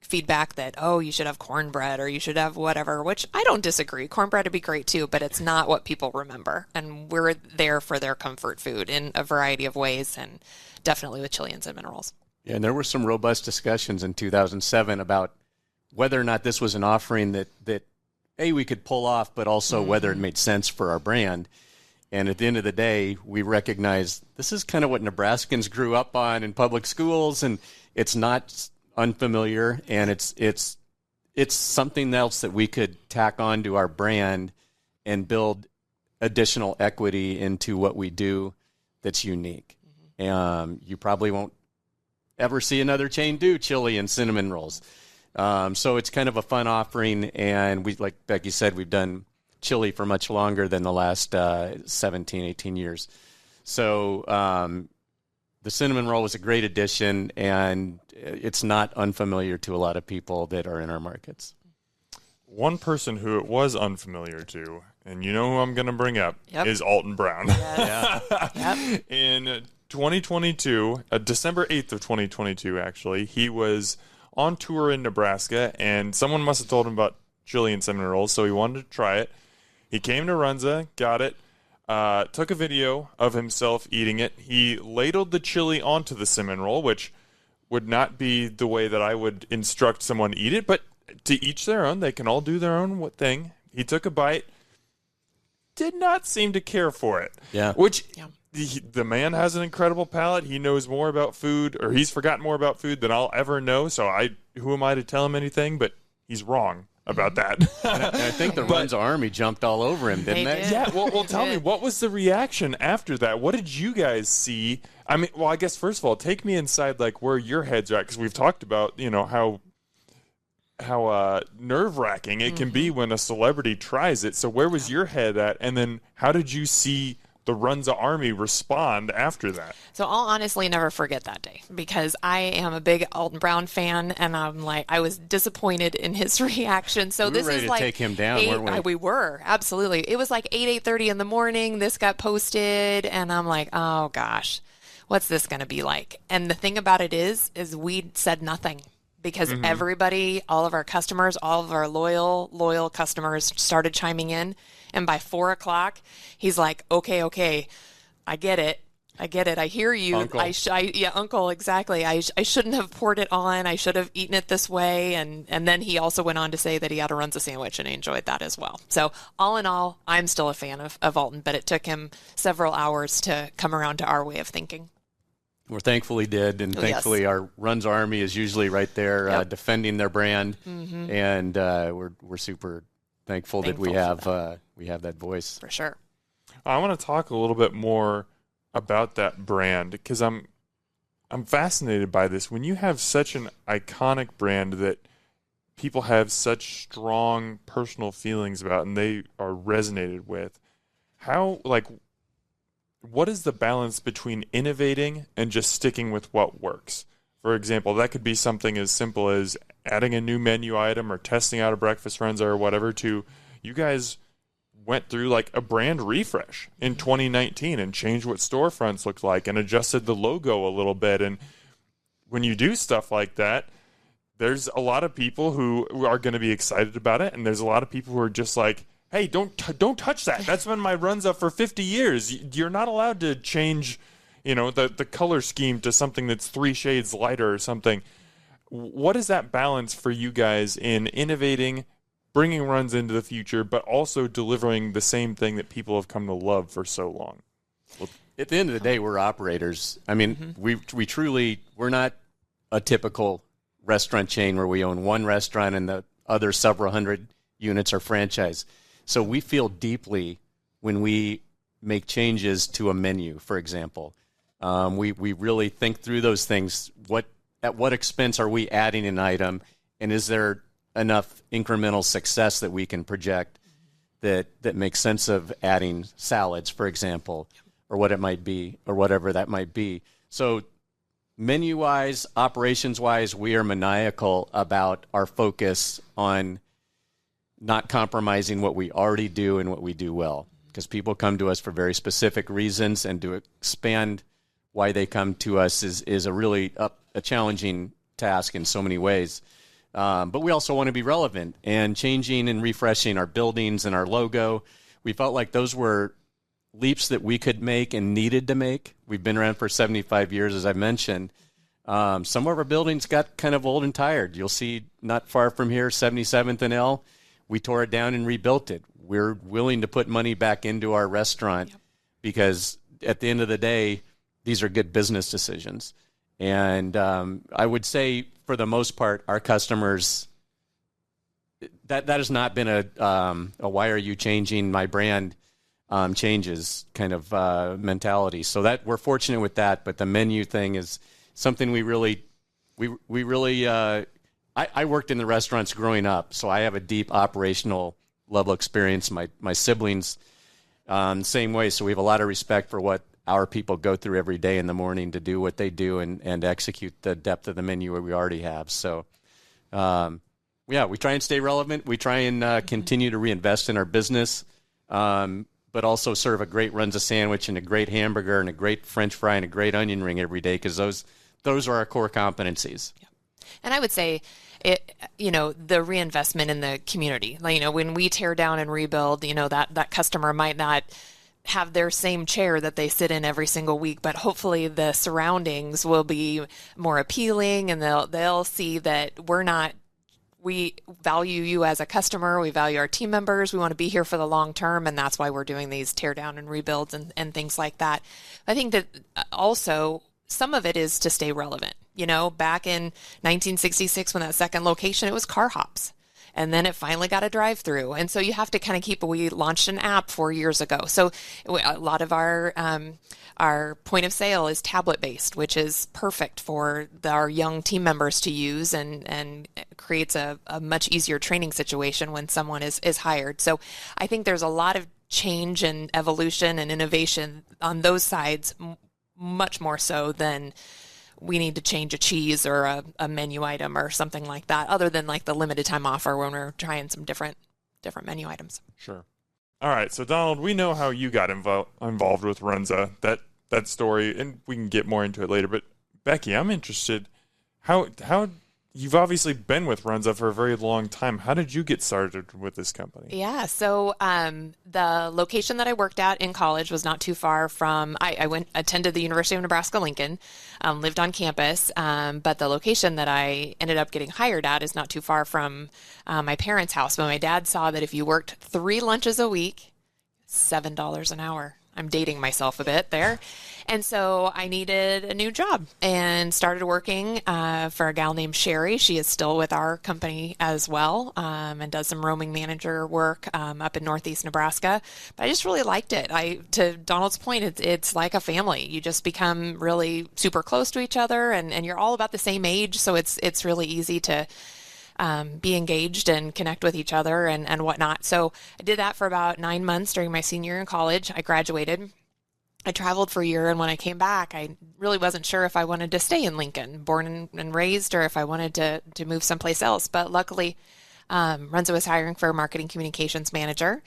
feedback that, oh, you should have cornbread or you should have whatever, which I don't disagree. Cornbread would be great too, but it's not what people remember. And we're there for their comfort food in a variety of ways, and definitely with chili and cinnamon rolls.
Yeah, and there were some robust discussions in 2007 about whether or not this was an offering that we could pull off, but also whether it made sense for our brand. And at the end of the day, we recognize this is kind of what Nebraskans grew up on in public schools, and it's not unfamiliar, and it's something else that we could tack on to our brand and build additional equity into what we do that's unique. You probably won't ever see another chain do chili and cinnamon rolls. So it's kind of a fun offering, and we, like Becky said, we've done chili for much longer than the last 17, 18 years. So the cinnamon roll was a great addition, and it's not unfamiliar to a lot of people that are in our markets.
One person who it was unfamiliar to, and you know who I'm going to bring up, is Alton Brown.
Yes.
In 2022, December 8th of 2022, actually, he was on tour in Nebraska, and someone must have told him about chili and cinnamon rolls, so he wanted to try it. He came to Runza, got it, took a video of himself eating it. He ladled the chili onto the cinnamon roll, which would not be the way that I would instruct someone to eat it, but to each their own. They can all do their own thing. He took a bite, did not seem to care for it.
Yeah.
Which... Yeah. The man has an incredible palate. He knows more about food, or he's forgotten more about food than I'll ever know. So who am I to tell him anything? But he's wrong about that.
And I think the Runza Army jumped all over him, didn't they?
Yeah. Well, tell me, what was the reaction after that? What did you guys see? I mean, well, I guess first of all, take me inside like where your heads are at, because we've talked about how nerve-wracking it can be when a celebrity tries it. So where was your head at? And then how did you see the Runza Army respond after that?
So I'll honestly never forget that day because I am a big Alton Brown fan, and I'm like, I was disappointed in his reaction. So
we
this
were ready
is
to
like
take him down, weren't we?
We were, absolutely. It was like 8:30 in the morning. This got posted, and I'm like, oh gosh, what's this going to be like? And the thing about it is we said nothing. Because everybody, all of our customers, all of our loyal customers started chiming in. And by 4:00, he's like, okay, I get it. I hear you.
Uncle.
Yeah, Uncle, exactly. I shouldn't have poured it on. I should have eaten it this way. And then he also went on to say that he had a Runza sandwich and he enjoyed that as well. So all in all, I'm still a fan of Alton, but it took him several hours to come around to our way of thinking.
We're thankfully did, and thankfully our Runza Army is usually right there defending their brand, and we're super thankful that we have that voice
for sure.
I want to talk a little bit more about that brand because I'm fascinated by this. When you have such an iconic brand that people have such strong personal feelings about and they are resonated with, what is the balance between innovating and just sticking with what works? For example, that could be something as simple as adding a new menu item or testing out a breakfast Runza or whatever to you guys went through like a brand refresh in 2019 and changed what storefronts looked like and adjusted the logo a little bit. And when you do stuff like that, there's a lot of people who are going to be excited about it. And there's a lot of people who are just like, hey, don't touch that. That's been my Runza for 50 years. You're not allowed to change, the color scheme to something that's 3 shades lighter or something. What is that balance for you guys in innovating, bringing Runza into the future, but also delivering the same thing that people have come to love for so long?
Well, at the end of the day, we're operators. I mean, we truly, we're not a typical restaurant chain where we own one restaurant and the other several hundred units are franchise. So we feel deeply when we make changes to a menu, for example. We really think through those things. At what expense are we adding an item, and is there enough incremental success that we can project that makes sense of adding salads, for example, or what it might be, or whatever that might be. So menu-wise, operations-wise, we are maniacal about our focus on not compromising what we already do and what we do well, because people come to us for very specific reasons, and to expand why they come to us is a really a challenging task in so many ways. But we also want to be relevant, and changing and refreshing our buildings and our logo. We felt like those were leaps that we could make and needed to make. We've been around for 75 years, as I mentioned. Some of our buildings got kind of old and tired. You'll see not far from here, 77th and L. We tore it down and rebuilt it. We're willing to put money back into our restaurant because at the end of the day, these are good business decisions. And I would say for the most part, our customers, that has not been a why are you changing my brand changes kind of mentality. So that we're fortunate with that. But the menu thing is something we really I worked in the restaurants growing up, so I have a deep operational level experience. My siblings, same way. So we have a lot of respect for what our people go through every day in the morning to do what they do and execute the depth of the menu we already have. So, we try and stay relevant. We try and continue to reinvest in our business, but also serve a great Runza sandwich and a great hamburger and a great French fry and a great onion ring every day, because those are our core competencies.
Yeah. And I would say, the reinvestment in the community, when we tear down and rebuild, that customer might not have their same chair that they sit in every single week, but hopefully the surroundings will be more appealing, and they'll see that we value you as a customer. We value our team members. We want to be here for the long term. And that's why we're doing these tear down and rebuilds and things like that. I think that also some of it is to stay relevant. Back in 1966, when that second location, it was car hops. And then it finally got a drive-through. And so you have to kind of we launched an app 4 years ago. So a lot of our point of sale is tablet-based, which is perfect for our young team members to use, and creates a much easier training situation when someone is hired. So I think there's a lot of change and evolution and innovation on those sides much more so than we need to change a cheese or a menu item or something like that, other than like the limited time offer when we're trying some different menu items.
Sure. All right. So Donald, we know how you got involved with Runza, that story, and we can get more into it later. But Becky, I'm interested, how you've obviously been with Runza for a very long time. How did you get started with this company?
Yeah, so the location that I worked at in college was not too far from, I attended the University of Nebraska-Lincoln, lived on campus, but the location that I ended up getting hired at is not too far from my parents' house. But my dad saw that if you worked 3 lunches a week, $7 an hour. I'm dating myself a bit there. And so I needed a new job and started working for a gal named Sherry. She is still with our company as well, and does some roaming manager work up in Northeast Nebraska. But I just really liked it. To Donald's point, it's like a family. You just become really super close to each other, and you're all about the same age. So it's really easy to be engaged and connect with each other and whatnot. So I did that for about 9 months during my senior year in college. I graduated. I traveled for a year, and when I came back, I really wasn't sure if I wanted to stay in Lincoln, born and raised, or if I wanted to move someplace else. But luckily, Runza was hiring for a marketing communications manager,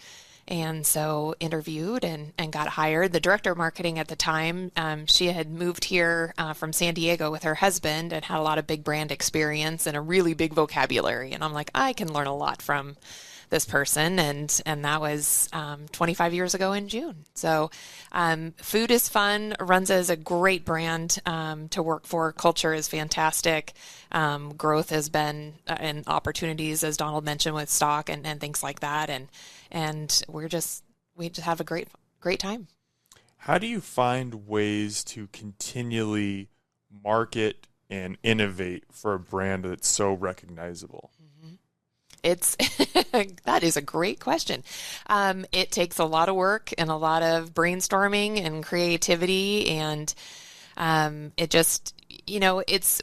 and so interviewed and got hired. The director of marketing at the time, she had moved here from San Diego with her husband and had a lot of big brand experience and a really big vocabulary. And I'm like, I can learn a lot from this person, and that was 25 years ago in June. So food is fun. Runza is a great brand to work for. Culture is fantastic. Growth has been and opportunities, as Donald mentioned, with stock and things like that. And we just have a great time.
How do you find ways to continually market and innovate for a brand that's so recognizable?
That is a great question. It takes a lot of work and a lot of brainstorming and creativity, and it just,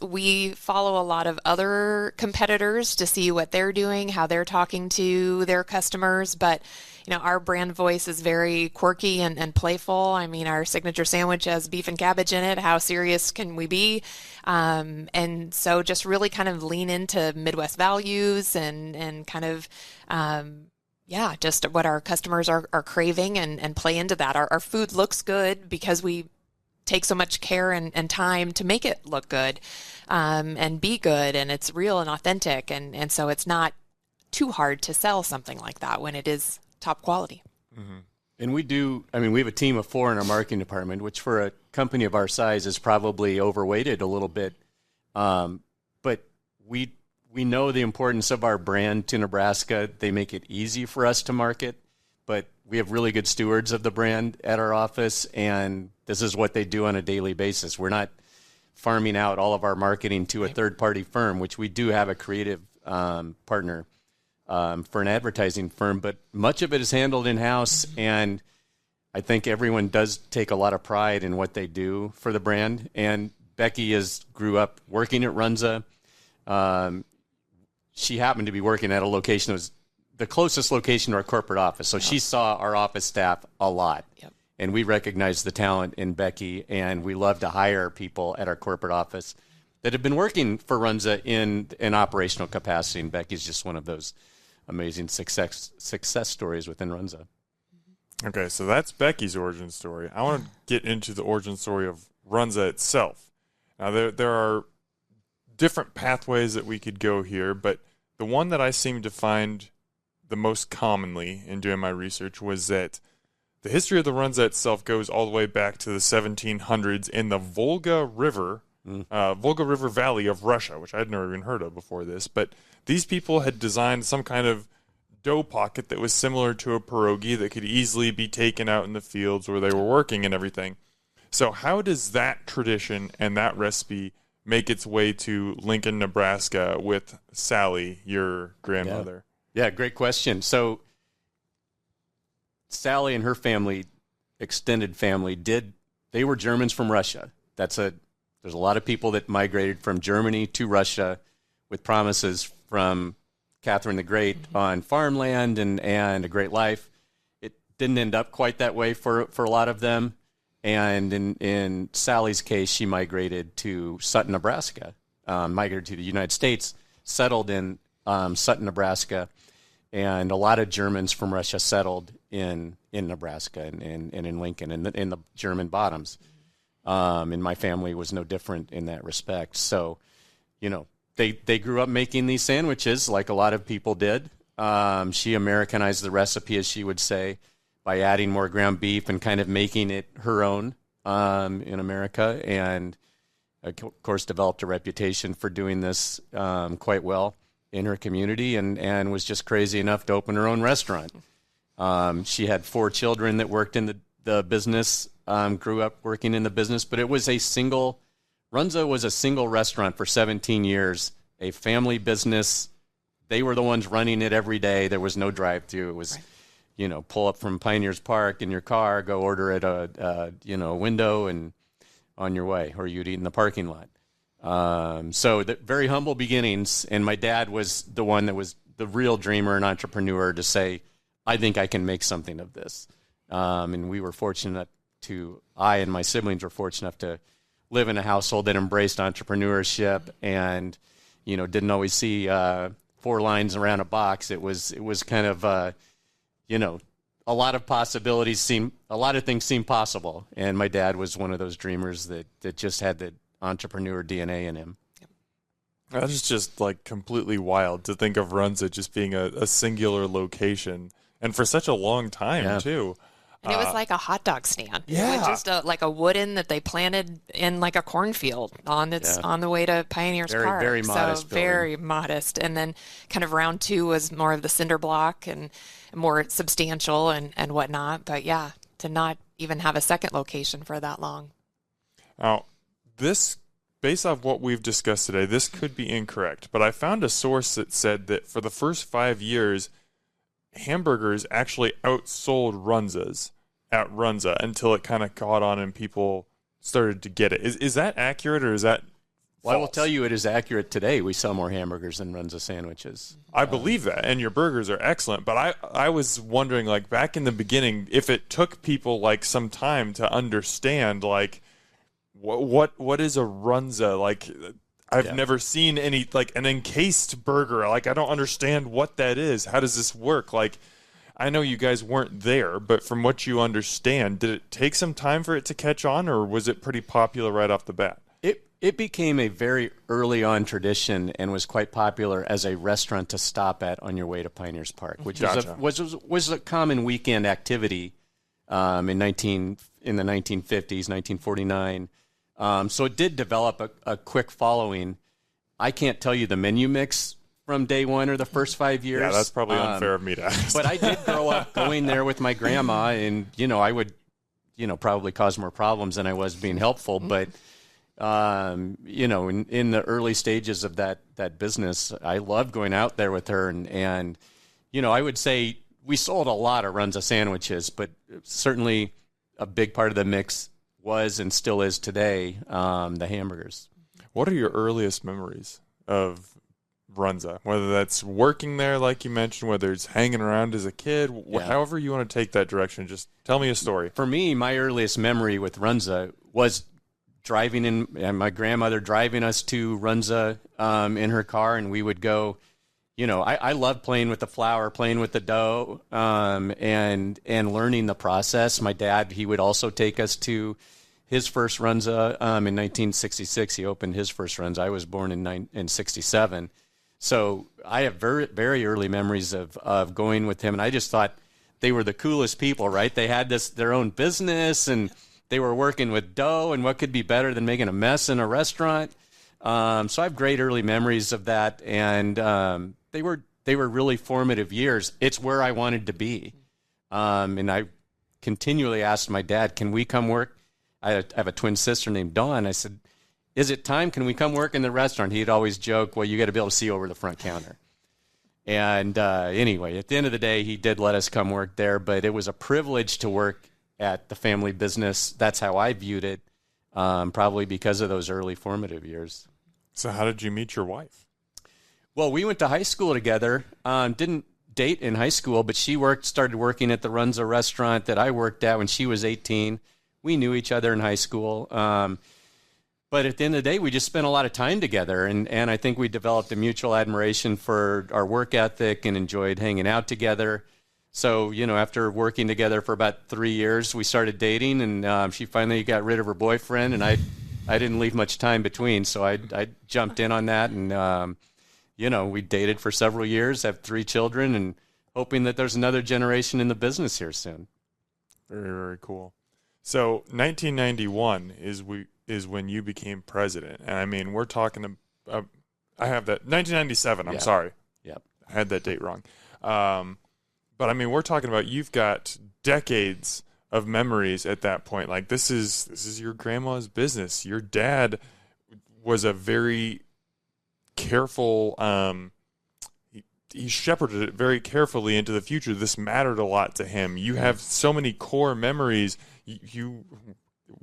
we follow a lot of other competitors to see what they're doing, how they're talking to their customers. But, our brand voice is very quirky and playful. I mean, our signature sandwich has beef and cabbage in it. How serious can we be? And so just really kind of lean into Midwest values and kind of, just what our customers are craving and play into that. Our food looks good because we take so much care and time to make it look good and be good, and it's real and authentic, and so it's not too hard to sell something like that when it is top quality.
Mm-hmm. And we have a team of 4 in our marketing department, which for a company of our size is probably overweighted a little bit, but we know the importance of our brand to Nebraska. They make it easy for us to market, but we have really good stewards of the brand at our office, and this is what they do on a daily basis. We're not farming out all of our marketing to a third-party firm, which we do have a creative partner for an advertising firm, but much of it is handled in-house, and I think everyone does take a lot of pride in what they do for the brand. And Becky grew up working at Runza. She happened to be working at a location that was the closest location to our corporate office, so she saw our office staff a lot.
Yep.
And we recognize the talent in Becky, and we love to hire people at our corporate office that have been working for Runza in an operational capacity, and Becky's just one of those amazing success stories within Runza.
Okay, so that's Becky's origin story. I want to get into the origin story of Runza itself. Now, there are different pathways that we could go here, but the one that I seem to find the most commonly in doing my research was that the history of the Runza itself goes all the way back to the 1700s in the Volga River Valley of Russia, which I'd never even heard of before this. But these people had designed some kind of dough pocket that was similar to a pierogi that could easily be taken out in the fields where they were working and everything. So how does that tradition and that recipe make its way to Lincoln, Nebraska with Sally, your grandmother?
Yeah, great question. So Sally and her family, extended family, they were Germans from Russia. There's a lot of people that migrated from Germany to Russia with promises from Catherine the Great on farmland and a great life. didn't end up quite that way for a lot of them. And in Sally's case, she migrated to Sutton, Nebraska, migrated to the United States, settled in Sutton, Nebraska, and a lot of Germans from Russia settled in Nebraska and in Lincoln, in the German bottoms. And my family was no different in that respect. So, they grew up making these sandwiches like a lot of people did. She Americanized the recipe, as she would say, by adding more ground beef and kind of making it her own in America. And, of course, developed a reputation for doing this quite well in her community and was just crazy enough to open her own restaurant. She had 4 children that worked in the business, grew up working in the business, but it was Runza was a single restaurant for 17 years, a family business. They were the ones running it every day. There was no drive-through. It was, pull up from Pioneers Park in your car, go order at a window and on your way, or you'd eat in the parking lot. So very humble beginnings, and my dad was the one that was the real dreamer and entrepreneur to say, I think I can make something of this. And we were fortunate I and my siblings were fortunate enough to live in a household that embraced entrepreneurship and, didn't always see 4 lines around a box. It was kind of, a lot of possibilities a lot of things seemed possible. And my dad was one of those dreamers that just had the entrepreneur DNA in him.
That's just like completely wild to think of Runza just being a singular location and for such a long time too.
And it was like a hot dog stand.
Yeah.
It was just like a wooden that they planted in like a cornfield on the way to Pioneers Park.
Very modest building.
Very modest. And then kind of round 2 was more of the cinder block and more substantial and whatnot. But yeah, to not even have a second location for that long.
Now, based off what we've discussed today, this could be incorrect, but I found a source that said that for the first 5 years, hamburgers actually outsold Runzas at Runza until it kind of caught on and people started to get it. Is that accurate or is that false?
Well, I will tell you it is accurate today. We sell more hamburgers than Runza sandwiches.
I believe that, and your burgers are excellent, but I was wondering, like, back in the beginning, if it took people, like, some time to understand, like, what is a Runza? Like, I've never seen any, like, an encased burger. Like, I don't understand what that is. How does this work? Like, I know you guys weren't there, but from what you understand, did it take some time for it to catch on, or was it pretty popular right off the bat?
It became a very early on tradition and was quite popular as a restaurant to stop at on your way to Pioneers Park, which was a common weekend activity in the 1950s, 1949. So it did develop a quick following. I can't tell you the menu mix from day one or the first 5 years.
Yeah, that's probably unfair of me to ask.
But I did grow up going there with my grandma, and, I would, probably cause more problems than I was being helpful. But, in the early stages of that business, I loved going out there with her. And I would say we sold a lot of Runza sandwiches, but certainly a big part of the mix was and still is today the hamburgers.
What are your earliest memories of Runza? Whether that's working there, like you mentioned, whether it's hanging around as a kid, however you want to take that direction, just tell me a story.
For me, my earliest memory with Runza was driving in, and my grandmother driving us to Runza in her car, and we would go. I loved playing with the flour, playing with the dough, and learning the process. My dad, he would also take us to his first Runza in 1966. He opened his first Runza. I was born in 67. So I have very, very early memories of going with him, and I just thought they were the coolest people, right? They had their own business, and they were working with dough, and what could be better than making a mess in a restaurant? So I have great early memories of that, and they were really formative years. It's where I wanted to be. And I continually asked my dad, can we come work? I have a twin sister named Dawn. I said, is it time? Can we come work in the restaurant? He'd always joke, well, you got to be able to see over the front counter. And anyway, at the end of the day, he did let us come work there, but it was a privilege to work at the family business. That's how I viewed it, probably because of those early formative years. So
how did you meet your wife?
Well, we went to high school together. Didn't date in high school, but she started working at the Runza restaurant that I worked at when she was 18. We knew each other in high school. But at the end of the day, we just spent a lot of time together, and I think we developed a mutual admiration for our work ethic and enjoyed hanging out together. So, after working together for about 3 years, we started dating, and she finally got rid of her boyfriend, and I didn't leave much time between, so I jumped in on that, and we dated for several years, have 3 children, and hoping that there's another generation in the business here soon.
Very, very cool. So 1991 is when you became president. And I mean, we're talking about, I have that, 1997, I'm sorry.
Yep.
I had that date wrong. But I mean, we're talking about, you've got decades of memories at that point. Like, this is your grandma's business. Your dad was a very careful, he shepherded it very carefully into the future. This mattered a lot to him. You have so many core memories. You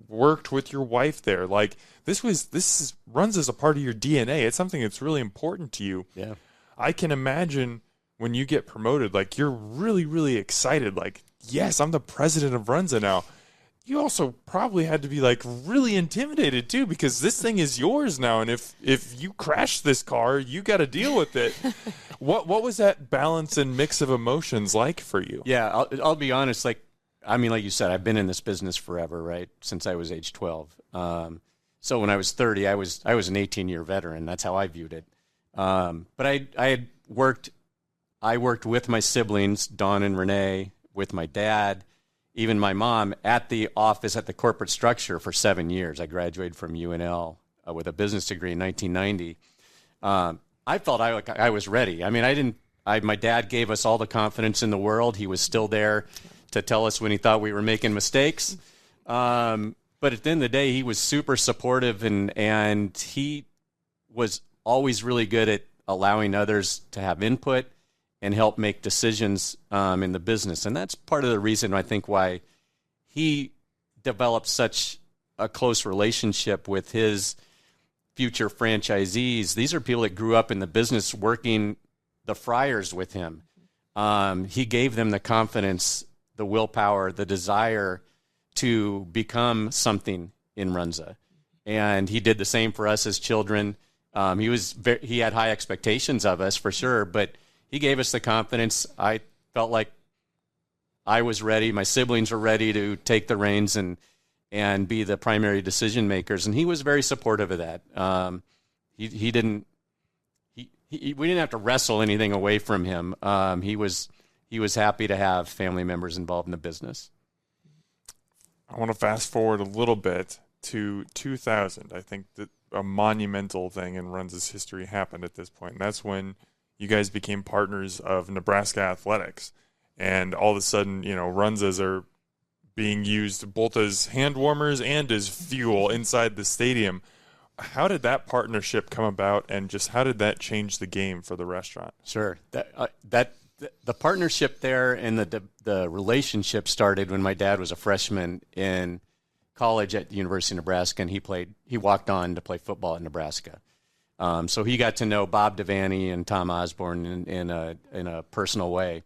worked with your wife there. Like, this runs as a part of your DNA. It's something that's really important to you.
Yeah.
I can imagine when you get promoted, like, you're really, really excited. Like, yes, I'm the president of Runza now. You also probably had to be, like, really intimidated too, because this thing is yours now, and if you crash this car, you got to deal with it. What was that balance and mix of emotions like for you?
Yeah, I'll be honest. Like you said, I've been in this business forever, right? Since I was age 12. So when I was 30, I was an 18-year veteran. That's how I viewed it. But I worked with my siblings, Dawn and Renee, with my dad, even my mom, at the office, at the corporate structure for 7 years. I graduated from UNL with a business degree in 1990. I felt I was ready. I mean, my dad gave us all the confidence in the world. He was still there to tell us when he thought we were making mistakes. But at the end of the day, he was super supportive, and he was always really good at allowing others to have input and help make decisions in the business. And that's part of the reason, I think, why he developed such a close relationship with his future franchisees. These are people that grew up in the business working the fryers with him. He gave them the confidence, the willpower, the desire to become something in Runza. And he did the same for us as children. He had high expectations of us, for sure, but he gave us the confidence. I felt like I was ready. My siblings were ready to take the reins and be the primary decision makers. And he was very supportive of that. We didn't have to wrestle anything away from him. He was happy to have family members involved in the business.
I want to fast forward a little bit to 2000. I think that a monumental thing in Runza's history happened at this point. And that's when you guys became partners of Nebraska Athletics. And all of a sudden, Runzas are being used both as hand warmers and as fuel inside the stadium. How did that partnership come about, and just how did that change the game for the restaurant?
Sure. The partnership there and the relationship started when my dad was a freshman in college at the University of Nebraska, and he walked on to play football at Nebraska. So he got to know Bob Devaney and Tom Osborne in a personal way.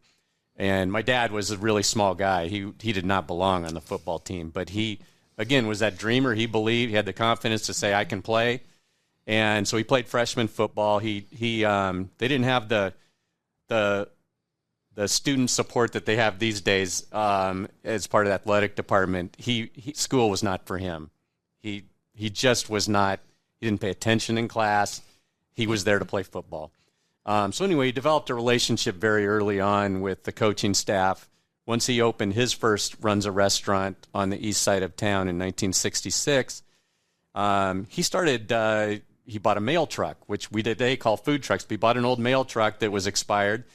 And my dad was a really small guy. He did not belong on the football team, but he, again, was that dreamer. He believed, he had the confidence to say, I can play. And so he played freshman football. They didn't have the student support that they have these days as part of the athletic department. School was not for him. He just was not. He didn't pay attention in class. He was there to play football. So anyway, he developed a relationship very early on with the coaching staff. Once he opened his first Runza restaurant on the east side of town in 1966, he bought a mail truck, which we today call food trucks. He bought an old mail truck that was expired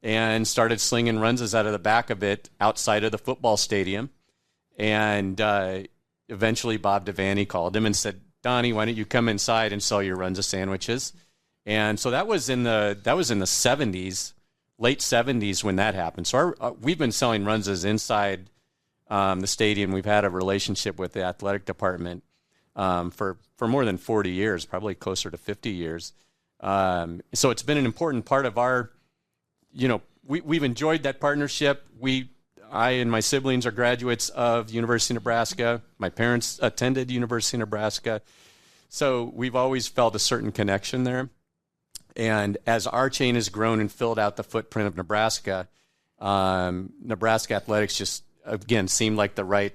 and started slinging Runzas out of the back of it outside of the football stadium. And eventually Bob Devaney called him and said, Donnie, why don't you come inside and sell your Runza sandwiches? And so that was in the 70s, late 70s when that happened. So we've been selling Runzas inside the stadium. We've had a relationship with the athletic department for more than 40 years, probably closer to 50 years. So it's been an important part of our, we've enjoyed that partnership. I and my siblings are graduates of University of Nebraska. My parents attended University of Nebraska. So we've always felt a certain connection there. And as our chain has grown and filled out the footprint of Nebraska, Nebraska Athletics just, again, seemed like the right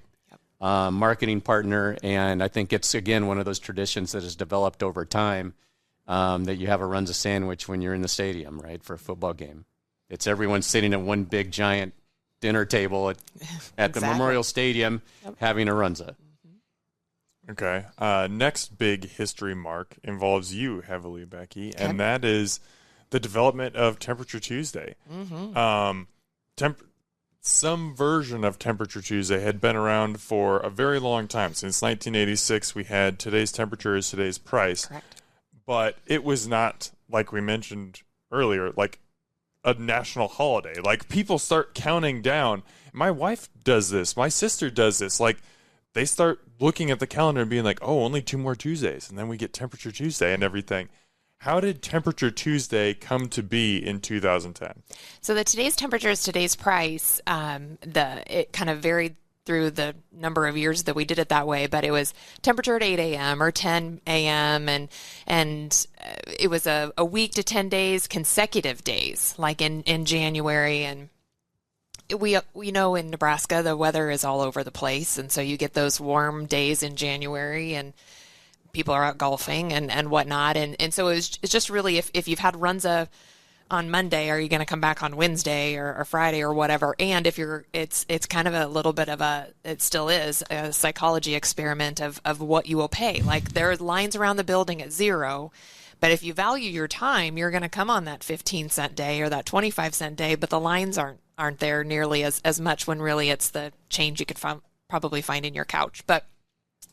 marketing partner. And I think it's, again, one of those traditions that has developed over time, that you have a Runza sandwich when you're in the stadium, right, for a football game. It's everyone sitting at one big, giant dinner table at the Memorial Stadium having a Runza.
Okay. Next big history mark involves you heavily, Becky, and that is the development of Temperature Tuesday. Some version of Temperature Tuesday had been around for a very long time. Since 1986, we had today's temperature is today's price.
Correct.
But it was not, like we mentioned earlier, like a national holiday. Like, people start counting down. My wife does this. My sister does this. Like, they start looking at the calendar and being like, oh, only 2 more Tuesdays. And then we get Temperature Tuesday and everything. How did Temperature Tuesday come to be in 2010?
So the today's temperature is today's price. It kind of varied through the number of years that we did it that way, but it was temperature at 8 a.m. or 10 a.m. and it was a week to 10 days, consecutive days, like in January. And we know in Nebraska the weather is all over the place, and so you get those warm days in January and people are out golfing and whatnot, and so it's just really if you've had Runza on Monday, are you going to come back on Wednesday or Friday or whatever? And if it's kind of a little bit of it still is a psychology experiment of what you will pay. Like, there are lines around the building at 0, but if you value your time, you're going to come on that 15-cent day or that 25-cent day, but the lines aren't there nearly as much when really it's the change you could probably find in your couch. But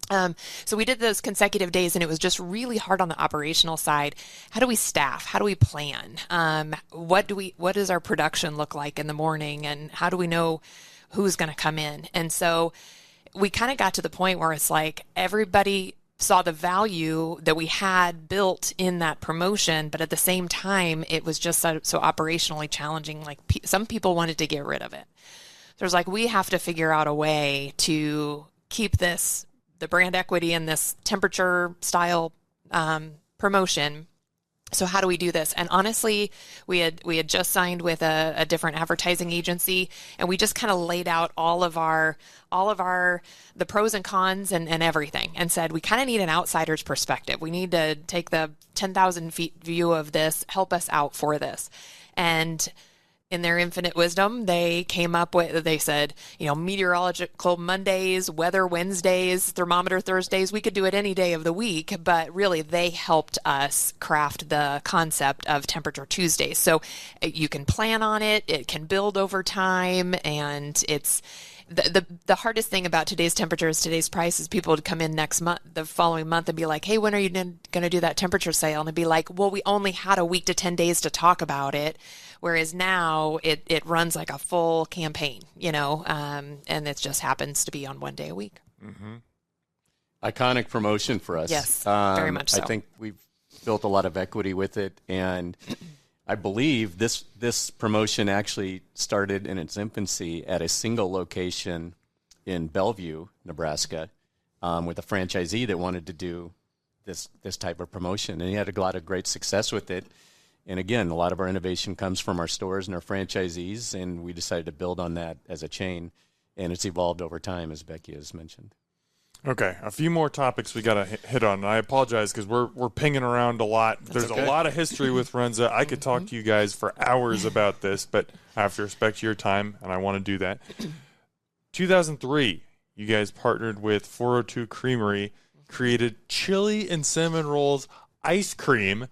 so we did those consecutive days, and it was just really hard on the operational side. How do we staff? How do we plan? What does our production look like in the morning, and how do we know who's going to come in? And so we kind of got to the point where it's like everybody saw the value that we had built in that promotion, but at the same time, it was just so operationally challenging. Like, some people wanted to get rid of it. So it was like, we have to figure out a way to keep the brand equity in this temperature style promotion. So how do we do this? And honestly, we had just signed with a different advertising agency, and we just kind of laid out all of the pros and cons and everything, and said we kind of need an outsider's perspective. We need to take the 10,000 feet view of this, help us out for this. And in their infinite wisdom, they came up with, they said, meteorological Mondays, weather Wednesdays, thermometer Thursdays. We could do it any day of the week, but really they helped us craft the concept of Temperature Tuesdays. So you can plan on it, it can build over time, and it's the hardest thing about today's temperature is today's price is people would come in next month, the following month, and be like, hey, when are you going to do that temperature sale? And it'd be like, well, we only had a week to 10 days to talk about it. Whereas now it runs like a full campaign, and it just happens to be on one day a week.
Mm-hmm.
Iconic promotion for us.
Yes, very much so.
I think we've built a lot of equity with it, and I believe this promotion actually started in its infancy at a single location in Bellevue, Nebraska, with a franchisee that wanted to do this type of promotion, and he had a lot of great success with it. And again, a lot of our innovation comes from our stores and our franchisees, and we decided to build on that as a chain, and it's evolved over time, as Becky has mentioned.
Okay, a few more topics we got to hit on, and I apologize because we're pinging around a lot. There's a lot of history with Runza. I could talk to you guys for hours about this, but I have to respect your time, and I want to do that. 2003, you guys partnered with 402 Creamery, created chili and cinnamon rolls ice cream.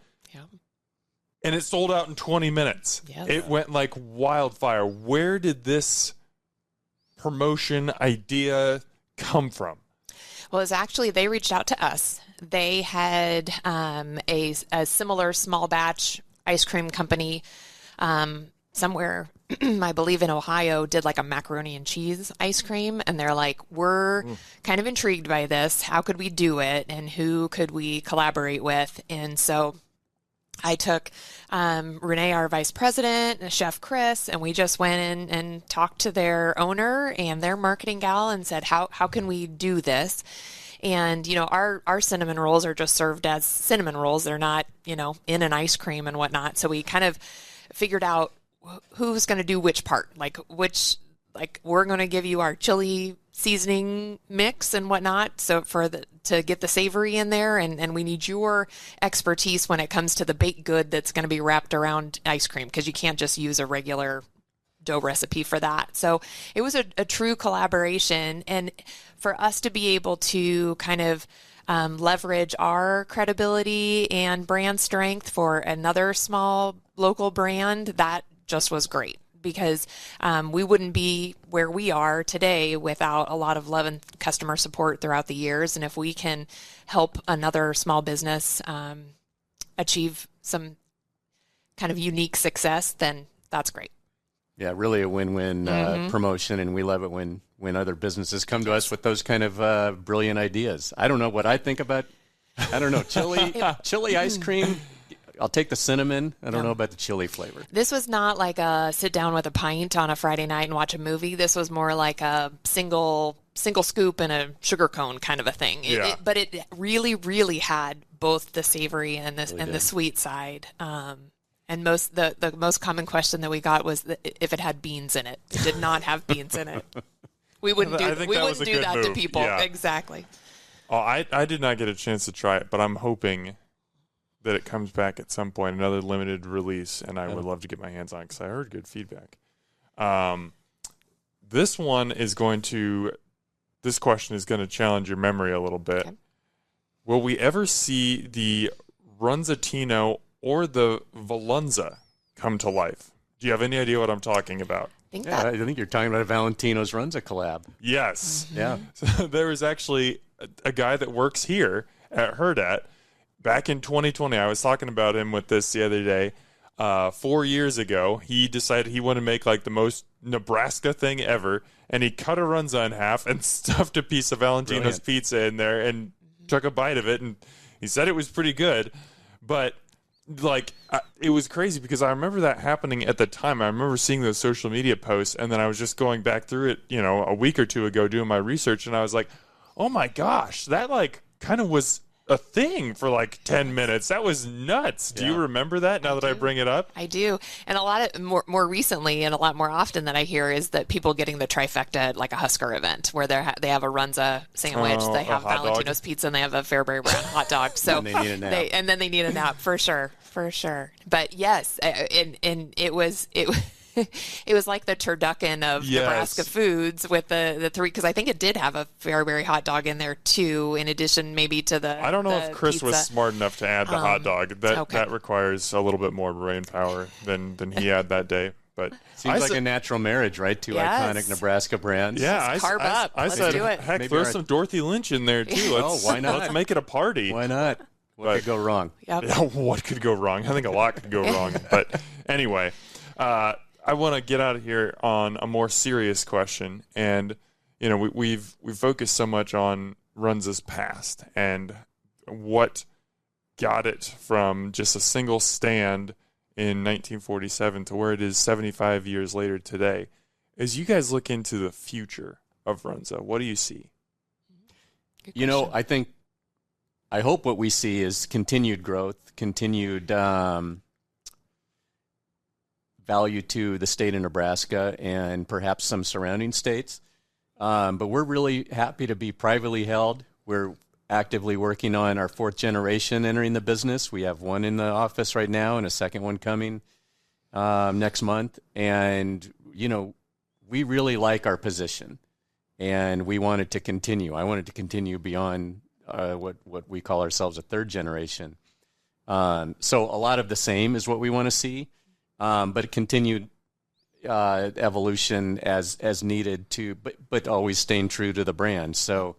And it sold out in 20 minutes. Yeah. It went like wildfire. Where did this promotion idea come from?
Well, it's actually, they reached out to us. They had a similar small batch ice cream company somewhere, I believe in Ohio, did like a macaroni and cheese ice cream. And they're like, we're kind of intrigued by this. How could we do it? And who could we collaborate with? And so I took Renee, our vice president, and Chef Chris, and we just went in and talked to their owner and their marketing gal and said, how can we do this? And, our cinnamon rolls are just served as cinnamon rolls. They're not, in an ice cream and whatnot. So we kind of figured out who's going to do which part, we're going to give you our chili seasoning mix and whatnot. So to get the savory in there, and we need your expertise when it comes to the baked good that's going to be wrapped around ice cream, because you can't just use a regular dough recipe for that. So it was a true collaboration, and for us to be able to kind of leverage our credibility and brand strength for another small local brand, that just was great, because we wouldn't be where we are today without a lot of love and customer support throughout the years. And if we can help another small business achieve some kind of unique success, then that's great.
Yeah, really a win-win promotion, and we love it when other businesses come to us with those kind of brilliant ideas. I don't know what I think about, chili ice cream. I'll take the cinnamon. I don't know about the chili flavor. This
was not like a sit down with a pint on a Friday night and watch a movie. This was more like a single scoop and a sugar cone kind of a thing. But it really, really had both the savory and the sweet side. And the most common question that we got was if it had beans in it. It did not have beans in it. We wouldn't do that to people. Yeah. Exactly.
Oh, I did not get a chance to try it, but I'm hoping that it comes back at some point, another limited release, and I would love to get my hands on it because I heard good feedback. This question is going to challenge your memory a little bit. Okay. Will we ever see the Runzatino or the Valunza come to life? Do you have any idea what I'm talking about?
I think you're talking about a Valentino's Runza collab.
Yes.
Mm-hmm. Yeah.
So there was actually a guy that works here at Herdat. Back in 2020, I was talking about him with this the other day. 4 years ago, he decided he wanted to make like the most Nebraska thing ever, and he cut a Runza in half and stuffed a piece of Valentino's pizza in there and took a bite of it, and he said it was pretty good. But it was crazy because I remember that happening at the time. I remember seeing those social media posts, and then I was just going back through it, a week or two ago doing my research, and I was like, oh my gosh, that kind of was a thing for 10 minutes. That was nuts. Do you remember that now that I bring it up?
I do. And a lot of more recently and a lot more often that I hear is that people getting the trifecta at a Husker event where they have a Runza sandwich, they have Valentino's pizza, and they have a Fairbury Brown hot dog. So
and they need a nap.
And then they need a nap for sure. But yes, and it was it was like the turducken of Nebraska foods with the three, because I think it did have a Fairbury hot dog in there too, in addition maybe to the
I don't know if Chris
pizza.
Was smart enough to add the hot dog. That requires a little bit more brain power than he had that day. But
seems like a natural marriage, right? Two iconic Nebraska brands.
Yeah,
carb up.
Let's do it. Heck, throw some Dorothy Lynch in there too.
Why not?
Let's make it a party.
Why not? What could go wrong?
Yep.
What could go wrong? I think a lot could go wrong. But anyway, I want to get out of here on a more serious question. And we've focused so much on Runza's past and what got it from just a single stand in 1947 to where it is 75 years later today. As you guys look into the future of Runza, what do you see?
I hope what we see is continued growth, continued value to the state of Nebraska and perhaps some surrounding states. But we're really happy to be privately held. We're actively working on our fourth generation entering the business. We have one in the office right now and a second one coming next month. And, we really like our position, and we wanted to continue. I wanted to continue beyond what we call ourselves a third generation. So a lot of the same is what we want to see, but continued evolution as needed but always staying true to the brand. So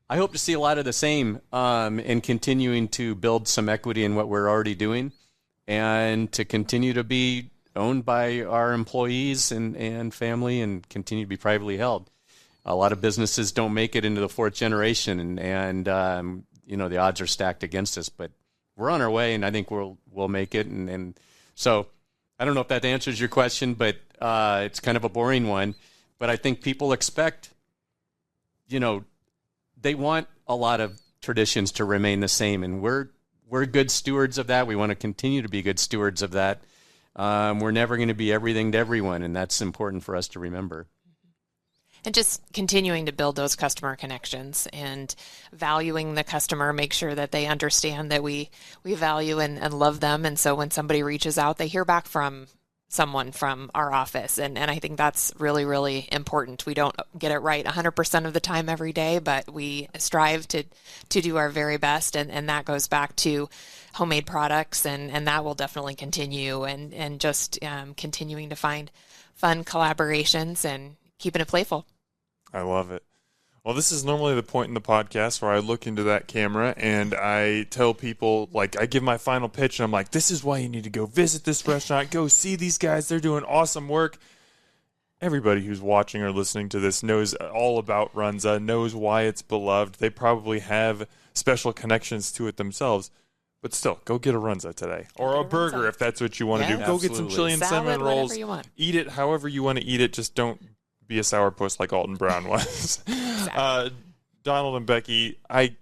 I hope to see a lot of the same and continuing to build some equity in what we're already doing and to continue to be owned by our employees and family and continue to be privately held. A lot of businesses don't make it into the fourth generation, and the odds are stacked against us. But we're on our way, and I think we'll make it. And so I don't know if that answers your question, but it's kind of a boring one. But I think people expect, they want a lot of traditions to remain the same, and we're good stewards of that. We want to continue to be good stewards of that. We're never going to be everything to everyone, and that's important for us to remember.
And just continuing to build those customer connections and valuing the customer, make sure that they understand that we value and love them. And so when somebody reaches out, they hear back from someone from our office. And I think that's really, really important. We don't get it right 100% of the time every day, but we strive to do our very best. And that goes back to homemade products, and that will definitely continue, and just continuing to find fun collaborations and keeping it playful.
I love it. Well, this is normally the point in the podcast where I look into that camera and I tell people, like, I give my final pitch, and I'm like, this is why you need to go visit this restaurant. Go see these guys. They're doing awesome work. Everybody who's watching or listening to this knows all about Runza, knows why it's beloved. They probably have special connections to it themselves. But still, go get a Runza today. Or a burger if that's what you want to do. Go get some chili and cinnamon rolls. Eat it however you want to eat it. Just don't be a sourpuss like Alton Brown was.
Exactly.
Donald and Becky, I've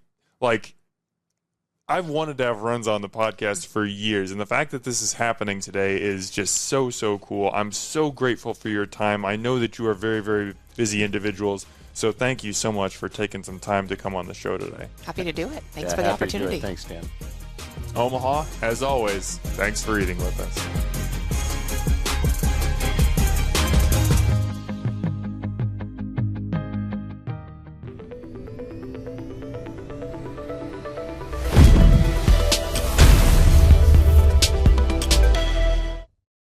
wanted to have Runza on the podcast for years, and the fact that this is happening today is just so, so cool. I'm so grateful for your time. I know that you are very, very busy individuals, so thank you so much for taking some time to come on the show today.
Happy to do it. Thanks for the opportunity.
Thanks, Dan.
Omaha, as always, thanks for eating with us.